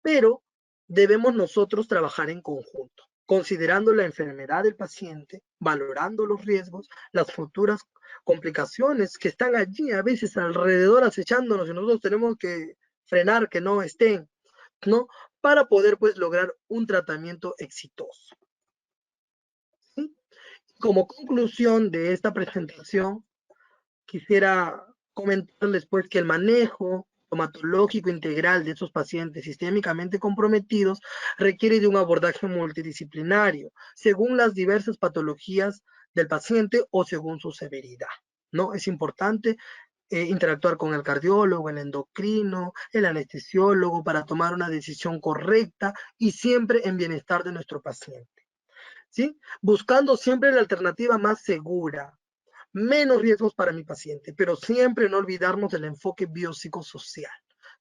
[SPEAKER 1] Pero debemos nosotros trabajar en conjunto, considerando la enfermedad del paciente, valorando los riesgos, las futuras complicaciones que están allí a veces alrededor acechándonos, y nosotros tenemos que frenar que no estén, ¿no? Para poder pues lograr un tratamiento exitoso, ¿sí? Como conclusión de esta presentación, quisiera comentarles pues que el manejo tomatológico integral de estos pacientes sistémicamente comprometidos requiere de un abordaje multidisciplinario según las diversas patologías del paciente o según su severidad, ¿no? Es importante interactuar con el cardiólogo, el endocrino, el anestesiólogo para tomar una decisión correcta y siempre en bienestar de nuestro paciente, ¿sí? Buscando siempre la alternativa más segura, menos riesgos para mi paciente, pero siempre no olvidarnos del enfoque biopsicosocial,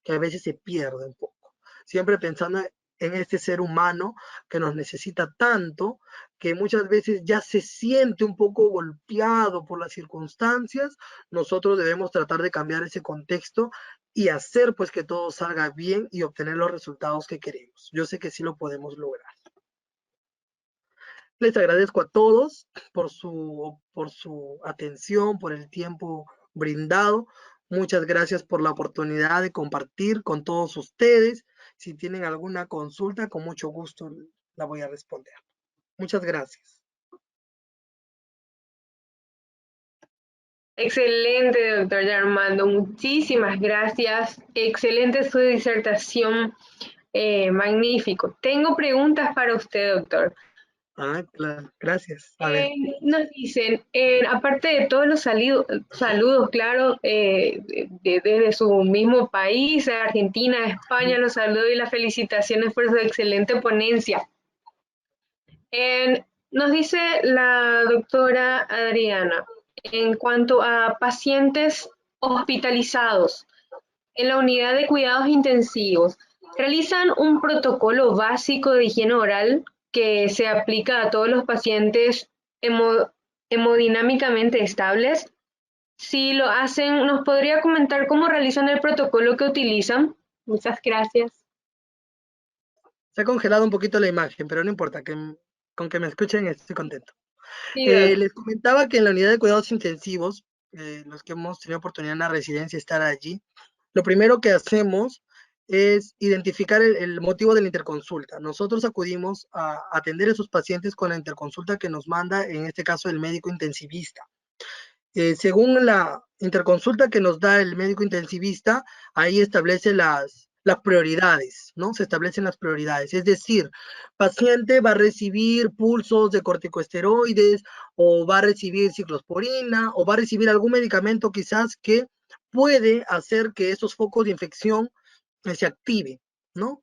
[SPEAKER 1] que a veces se pierde un poco. Siempre pensando en este ser humano que nos necesita tanto, que muchas veces ya se siente un poco golpeado por las circunstancias. Nosotros debemos tratar de cambiar ese contexto y hacer pues que todo salga bien y obtener los resultados que queremos. Yo sé que sí lo podemos lograr. Les agradezco a todos por su atención, por el tiempo brindado. Muchas gracias por la oportunidad de compartir con todos ustedes. Si tienen alguna consulta, con mucho gusto la voy a responder. Muchas gracias.
[SPEAKER 2] Excelente, doctor Armando. Muchísimas gracias. Excelente su disertación. Magnífico. Tengo preguntas para usted, doctor.
[SPEAKER 1] Claro, gracias. A ver.
[SPEAKER 2] Nos dicen, aparte de todos los saludos, claro, desde su mismo país, Argentina, España, los saludos y las felicitaciones por su excelente ponencia. Nos dice la doctora Adriana, en cuanto a pacientes hospitalizados en la unidad de cuidados intensivos, realizan un protocolo básico de higiene oral que se aplica a todos los pacientes hemodinámicamente estables. Si lo hacen, ¿nos podría comentar cómo realizan el protocolo que utilizan? Muchas gracias.
[SPEAKER 1] Se ha congelado un poquito la imagen, pero no importa, con que me escuchen estoy contento.
[SPEAKER 2] Sí,
[SPEAKER 1] Les comentaba que en la unidad de cuidados intensivos, los que hemos tenido oportunidad en la residencia estar allí, lo primero que hacemos es identificar el motivo de la interconsulta. Nosotros acudimos a atender a esos pacientes con la interconsulta que nos manda, en este caso, el médico intensivista. Según la interconsulta que nos da el médico intensivista, ahí establece las prioridades, ¿no? Se establecen las prioridades. Es decir, paciente va a recibir pulsos de corticosteroides, o va a recibir ciclosporina, o va a recibir algún medicamento quizás que puede hacer que esos focos de infección se activen, ¿no?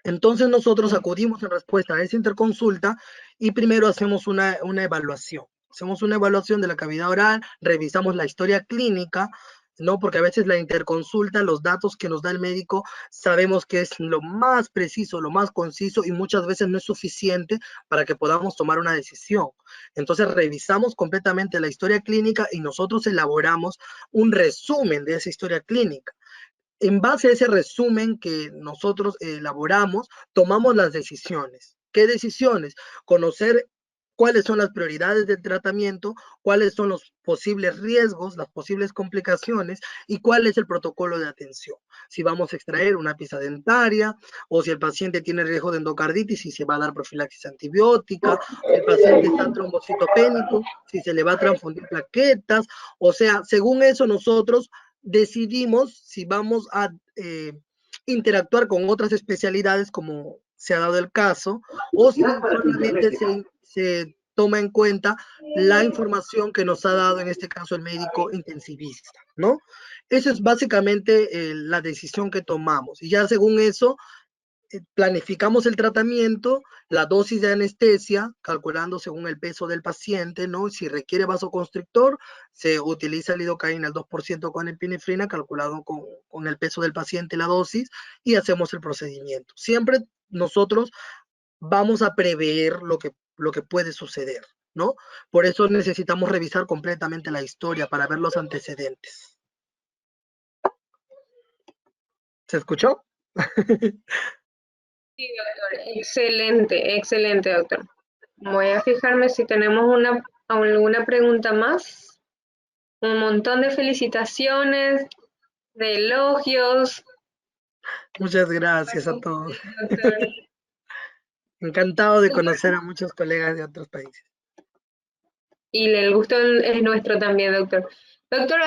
[SPEAKER 1] Entonces nosotros acudimos en respuesta a esa interconsulta y primero hacemos una evaluación. Hacemos una evaluación de la cavidad oral, revisamos la historia clínica, ¿no? Porque a veces la interconsulta, los datos que nos da el médico, sabemos que es lo más preciso, lo más conciso y muchas veces no es suficiente para que podamos tomar una decisión. Entonces revisamos completamente la historia clínica y nosotros elaboramos un resumen de esa historia clínica. En base a ese resumen que nosotros elaboramos, tomamos las decisiones. ¿Qué decisiones? Conocer cuáles son las prioridades del tratamiento, cuáles son los posibles riesgos, las posibles complicaciones y cuál es el protocolo de atención. Si vamos a extraer una pieza dentaria o si el paciente tiene riesgo de endocarditis y se va a dar profilaxis antibiótica, si el paciente está trombocitopénico, si se le va a transfundir plaquetas, o sea, según eso nosotros decidimos si vamos a interactuar con otras especialidades, como se ha dado el caso, o si solamente se toma en cuenta la información que nos ha dado, en este caso, el médico intensivista, ¿no? Esa es básicamente la decisión que tomamos. Y ya según eso, planificamos el tratamiento, la dosis de anestesia, calculando según el peso del paciente, ¿no? Si requiere vasoconstrictor, se utiliza lidocaína al 2% con epinefrina, calculado con el peso del paciente, la dosis, y hacemos el procedimiento. Siempre nosotros vamos a prever lo que puede suceder, ¿no? Por eso necesitamos revisar completamente la historia para ver los antecedentes. ¿Se escuchó?
[SPEAKER 2] Sí, doctor. Excelente, excelente, doctor. Voy a fijarme si tenemos alguna pregunta más. Un montón de felicitaciones, de elogios.
[SPEAKER 1] Muchas gracias a todos.
[SPEAKER 2] Doctor.
[SPEAKER 1] Encantado de conocer a muchos colegas de otros países.
[SPEAKER 2] Y el gusto es nuestro también, doctor. Doctor,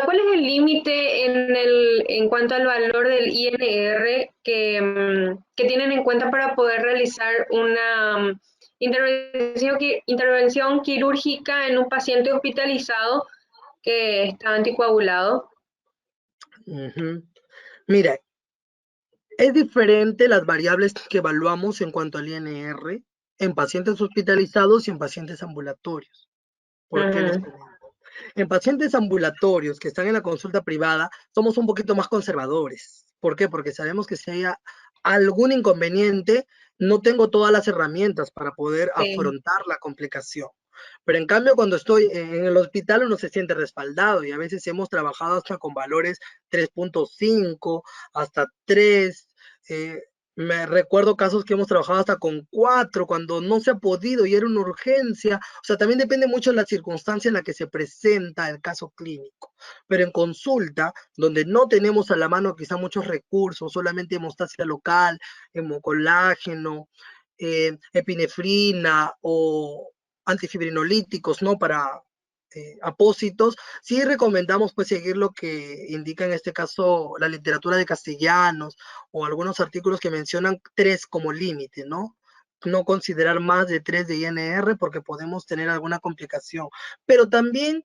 [SPEAKER 2] ¿cuál es el límite en cuanto al valor del INR que tienen en cuenta para poder realizar una intervención quirúrgica en un paciente hospitalizado que está anticoagulado?
[SPEAKER 1] Mira, es diferente las variables que evaluamos en cuanto al INR en pacientes hospitalizados y en pacientes ambulatorios. ¿Por qué les comento? En pacientes ambulatorios que están en la consulta privada, somos un poquito más conservadores. ¿Por qué? Porque sabemos que si hay algún inconveniente, no tengo todas las herramientas para poder afrontar la complicación. Pero en cambio, cuando estoy en el hospital, uno se siente respaldado y a veces hemos trabajado hasta con valores 3.5, hasta 3. Me recuerdo casos que hemos trabajado hasta con 4, cuando no se ha podido y era una urgencia. O sea, también depende mucho de la circunstancia en la que se presenta el caso clínico. Pero en consulta, donde no tenemos a la mano quizá muchos recursos, solamente hemostasia local, hemocolágeno, epinefrina o antifibrinolíticos, ¿no? Para apósitos, sí recomendamos pues seguir lo que indica en este caso la literatura de Castellanos o algunos artículos que mencionan 3 como límite, ¿no? No considerar más de 3 de INR porque podemos tener alguna complicación. Pero también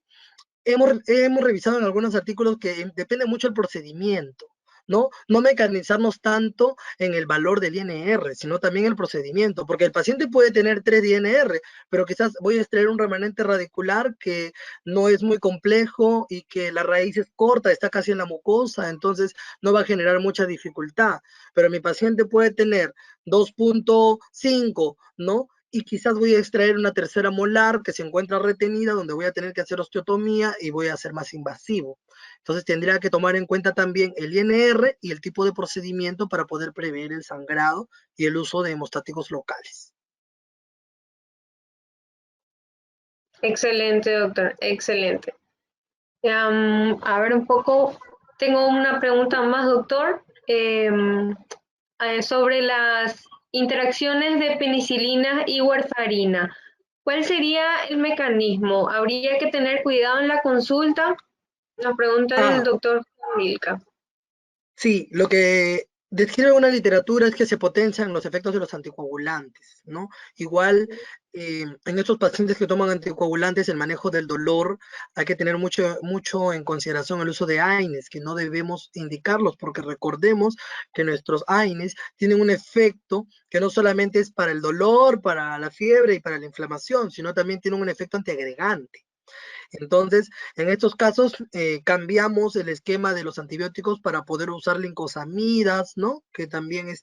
[SPEAKER 1] hemos revisado en algunos artículos que depende mucho del procedimiento, ¿no? No mecanizarnos tanto en el valor del INR, sino también el procedimiento, porque el paciente puede tener 3 INR, pero quizás voy a extraer un remanente radicular que no es muy complejo y que la raíz es corta, está casi en la mucosa, entonces no va a generar mucha dificultad, pero mi paciente puede tener 2.5, ¿no? Y quizás voy a extraer una tercera molar que se encuentra retenida, donde voy a tener que hacer osteotomía y voy a ser más invasivo. Entonces tendría que tomar en cuenta también el INR y el tipo de procedimiento para poder prever el sangrado y el uso de hemostáticos locales.
[SPEAKER 2] Excelente, doctor, excelente. A ver un poco, tengo una pregunta más, doctor, sobre las interacciones de penicilina y warfarina. ¿Cuál sería el mecanismo? ¿Habría que tener cuidado en la consulta? Nos pregunta el
[SPEAKER 1] Ah,
[SPEAKER 2] doctor Milka.
[SPEAKER 1] sí, lo que describe una literatura es que se potencian los efectos de los anticoagulantes, ¿no? Igual, en estos pacientes que toman anticoagulantes, el manejo del dolor, hay que tener mucho en consideración el uso de AINES, que no debemos indicarlos, porque recordemos que nuestros AINES tienen un efecto que no solamente es para el dolor, para la fiebre y para la inflamación, sino también tiene un efecto antiagregante. Entonces, en estos casos, cambiamos el esquema de los antibióticos para poder usar lincosamidas, ¿no? Que también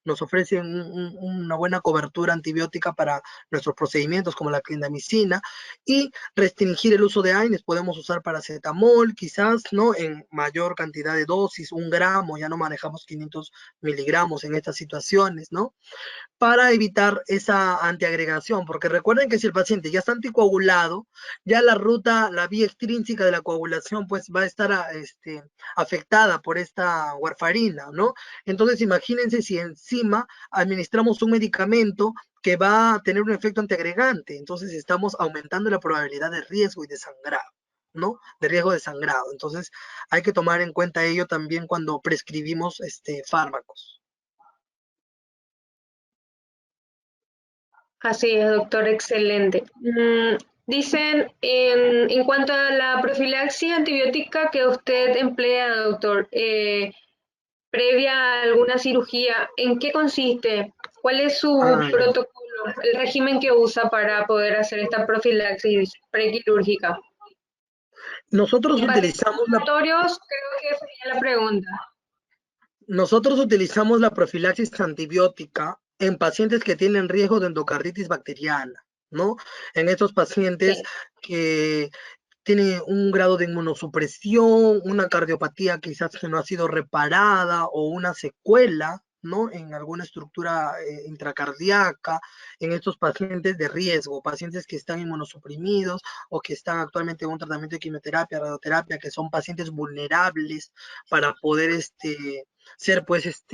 [SPEAKER 1] nos ofrecen una buena cobertura antibiótica para nuestros procedimientos, como la clindamicina, y restringir el uso de AINES. Podemos usar paracetamol, quizás, ¿no? En mayor cantidad de dosis, 1 gramo, ya no manejamos 500 miligramos en estas situaciones, ¿no? Para evitar esa antiagregación, porque recuerden que si el paciente ya está anticoagulado, ya la ruta, la vía extrínseca de la coagulación, pues va a estar afectada por esta warfarina, ¿no? Entonces, imagínense si encima administramos un medicamento que va a tener un efecto antiagregante, entonces estamos aumentando la probabilidad de riesgo y de sangrado, ¿no? De riesgo de sangrado. Entonces, hay que tomar en cuenta ello también cuando prescribimos fármacos.
[SPEAKER 2] Así es, doctor, excelente. Dicen, en cuanto a la profilaxis antibiótica que usted emplea, doctor, previa a alguna cirugía, ¿en qué consiste? ¿Cuál es su
[SPEAKER 1] Ah,
[SPEAKER 2] protocolo, el régimen que usa para poder hacer esta profilaxis prequirúrgica?
[SPEAKER 1] nosotros
[SPEAKER 2] En pacientes
[SPEAKER 1] utilizamos la
[SPEAKER 2] ambulatorios, creo que sería la pregunta.
[SPEAKER 1] Nosotros utilizamos la profilaxis antibiótica en pacientes que tienen riesgo de endocarditis bacteriana, ¿no? En estos pacientes
[SPEAKER 2] Sí.
[SPEAKER 1] que tienen un grado de inmunosupresión, una cardiopatía quizás que no ha sido reparada o una secuela, ¿no? En alguna estructura intracardíaca, en estos pacientes de riesgo, pacientes que están inmunosuprimidos o que están actualmente en un tratamiento de quimioterapia, radioterapia, que son pacientes vulnerables para poder ser pues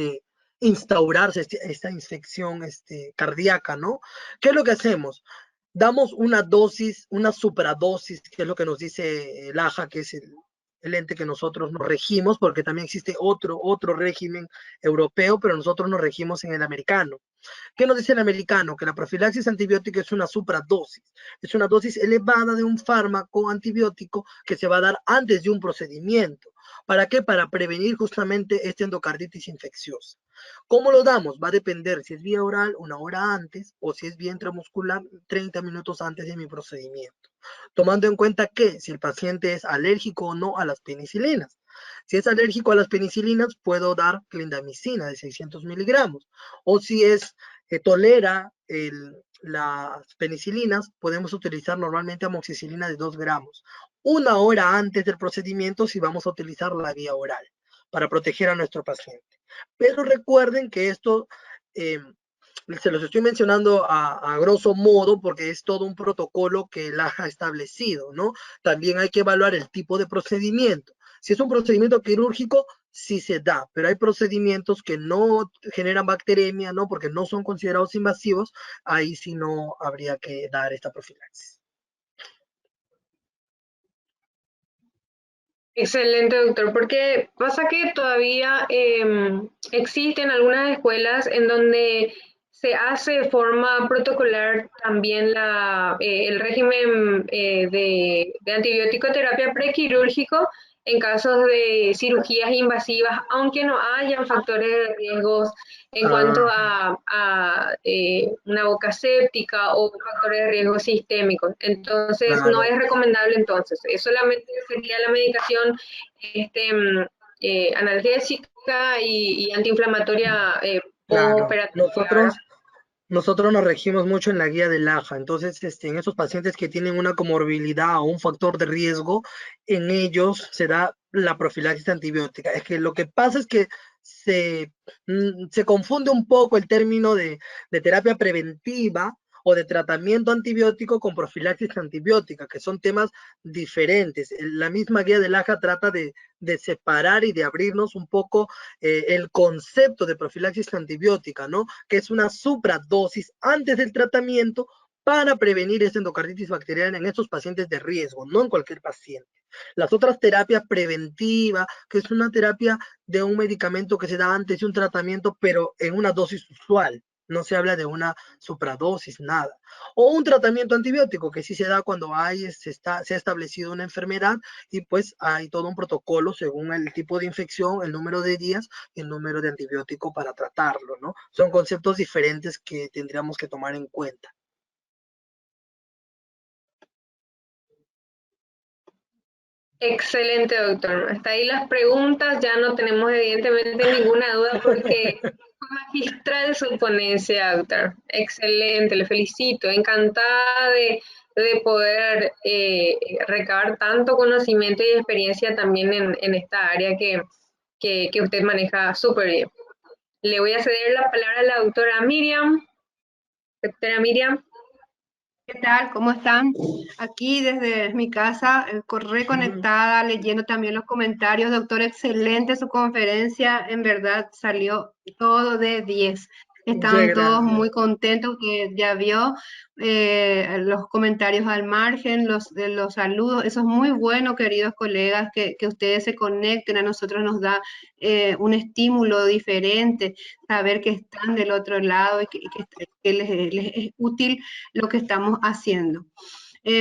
[SPEAKER 1] instaurarse esta infección cardíaca, ¿no? ¿Qué es lo que hacemos? Damos una dosis, una supradosis, que es lo que nos dice el AJA, que es el ente que nosotros nos regimos, porque también existe otro régimen europeo, pero nosotros nos regimos en el americano. ¿Qué nos dice el americano? Que la profilaxis antibiótica es una supradosis, es una dosis elevada de un fármaco antibiótico que se va a dar antes de un procedimiento. ¿Para qué? Para prevenir justamente esta endocarditis infecciosa. ¿Cómo lo damos? Va a depender si es vía oral 1 hora antes o si es vía intramuscular 30 minutos antes de mi procedimiento. Tomando en cuenta que si el paciente es alérgico o no a las penicilinas. Si es alérgico a las penicilinas, puedo dar clindamicina de 600 miligramos. O si es tolera las penicilinas, podemos utilizar normalmente amoxicilina de 2 gramos. 1 hora antes del procedimiento si vamos a utilizar la vía oral, para proteger a nuestro paciente. Pero recuerden que esto se los estoy mencionando a grosso modo porque es todo un protocolo que el AJA ha establecido, ¿no? También hay que evaluar el tipo de procedimiento. Si es un procedimiento quirúrgico, sí se da, pero hay procedimientos que no generan bacteremia, ¿no? Porque no son considerados invasivos, ahí sí no habría que dar esta profilaxis.
[SPEAKER 2] Excelente, doctor, porque pasa que todavía existen algunas escuelas en donde se hace de forma protocolar también el régimen de antibiótico terapia prequirúrgico en casos de cirugías invasivas, aunque no hayan factores de riesgos en cuanto a una boca séptica o factores de riesgo sistémicos. Entonces,
[SPEAKER 1] Claro.
[SPEAKER 2] no es recomendable entonces. Solamente sería la medicación analgésica y antiinflamatoria
[SPEAKER 1] Claro,
[SPEAKER 2] postoperatoria.
[SPEAKER 1] nosotros nos regimos mucho en la guía del AJA, entonces en esos pacientes que tienen una comorbilidad o un factor de riesgo, en ellos se da la profilaxis antibiótica. Es que lo que pasa es que se confunde un poco el término de terapia preventiva o de tratamiento antibiótico con profilaxis antibiótica, que son temas diferentes. La misma guía del AJA trata de separar y de abrirnos un poco el concepto de profilaxis antibiótica, ¿no? Que es una supradosis antes del tratamiento para prevenir esta endocarditis bacteriana en estos pacientes de riesgo, no en cualquier paciente. Las otras terapias preventivas, que es una terapia de un medicamento que se da antes de un tratamiento, pero en una dosis usual. No se habla de una supradosis, nada. O un tratamiento antibiótico, que sí se da cuando se ha establecido una enfermedad y pues hay todo un protocolo según el tipo de infección, el número de días y el número de antibiótico para tratarlo, ¿no? Son conceptos diferentes que tendríamos que tomar en cuenta.
[SPEAKER 2] Excelente, doctor. Hasta ahí las preguntas, ya no tenemos evidentemente ninguna duda porque fue magistral su ponencia, doctor. Excelente, le felicito. Encantada de poder recabar tanto conocimiento y experiencia también en esta área que usted maneja súper bien. Le voy a ceder la palabra a la doctora Miriam. Doctora Miriam.
[SPEAKER 3] ¿Qué tal? ¿Cómo están? Aquí desde mi casa, reconectada, leyendo también los comentarios. Doctor, excelente su conferencia, en verdad salió todo de 10. Estaban todos muy contentos, que ya vio los comentarios al margen, los saludos. Eso es muy bueno, queridos colegas, que ustedes se conecten. A nosotros nos da un estímulo diferente, saber que están del otro lado y que les es útil lo que estamos haciendo.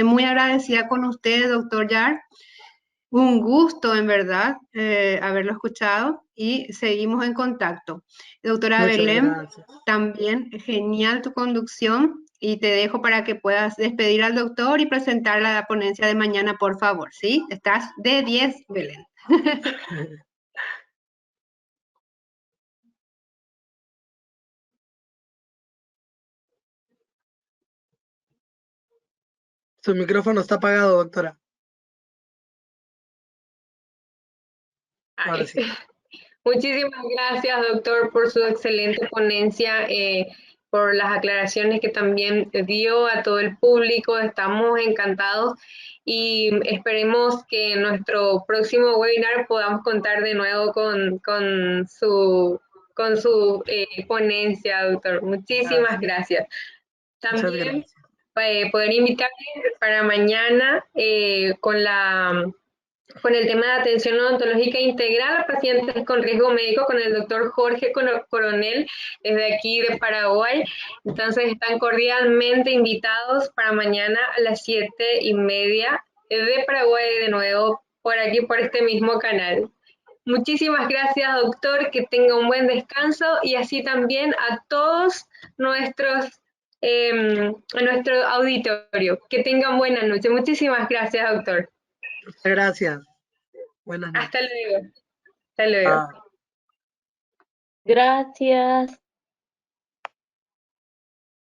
[SPEAKER 3] Muy agradecida con usted, doctor Yar. Un gusto, en verdad, haberlo escuchado y seguimos en contacto. Doctora Belén, también genial tu conducción y te dejo para que puedas despedir al doctor y presentar la ponencia de mañana, por favor, ¿sí? Estás de 10, Belén.
[SPEAKER 1] Su micrófono está apagado, doctora. Ahora sí.
[SPEAKER 2] Muchísimas gracias, doctor, por su excelente ponencia, por las aclaraciones que también dio a todo el público. Estamos encantados y esperemos que en nuestro próximo webinar podamos contar de nuevo con su ponencia, doctor. Muchísimas gracias. También poder invitarles para mañana con el tema de atención odontológica integral a pacientes con riesgo médico con el doctor Jorge Coronel, desde aquí de Paraguay. Entonces están cordialmente invitados para mañana a las 7:30 de Paraguay, de nuevo por aquí, por este mismo canal. Muchísimas gracias, doctor, que tenga un buen descanso y así también a todos nuestro auditorio. Que tengan buena noche. Muchísimas gracias, doctor.
[SPEAKER 1] Muchas gracias. Buenas noches.
[SPEAKER 2] Hasta luego. Hasta luego.
[SPEAKER 4] Gracias.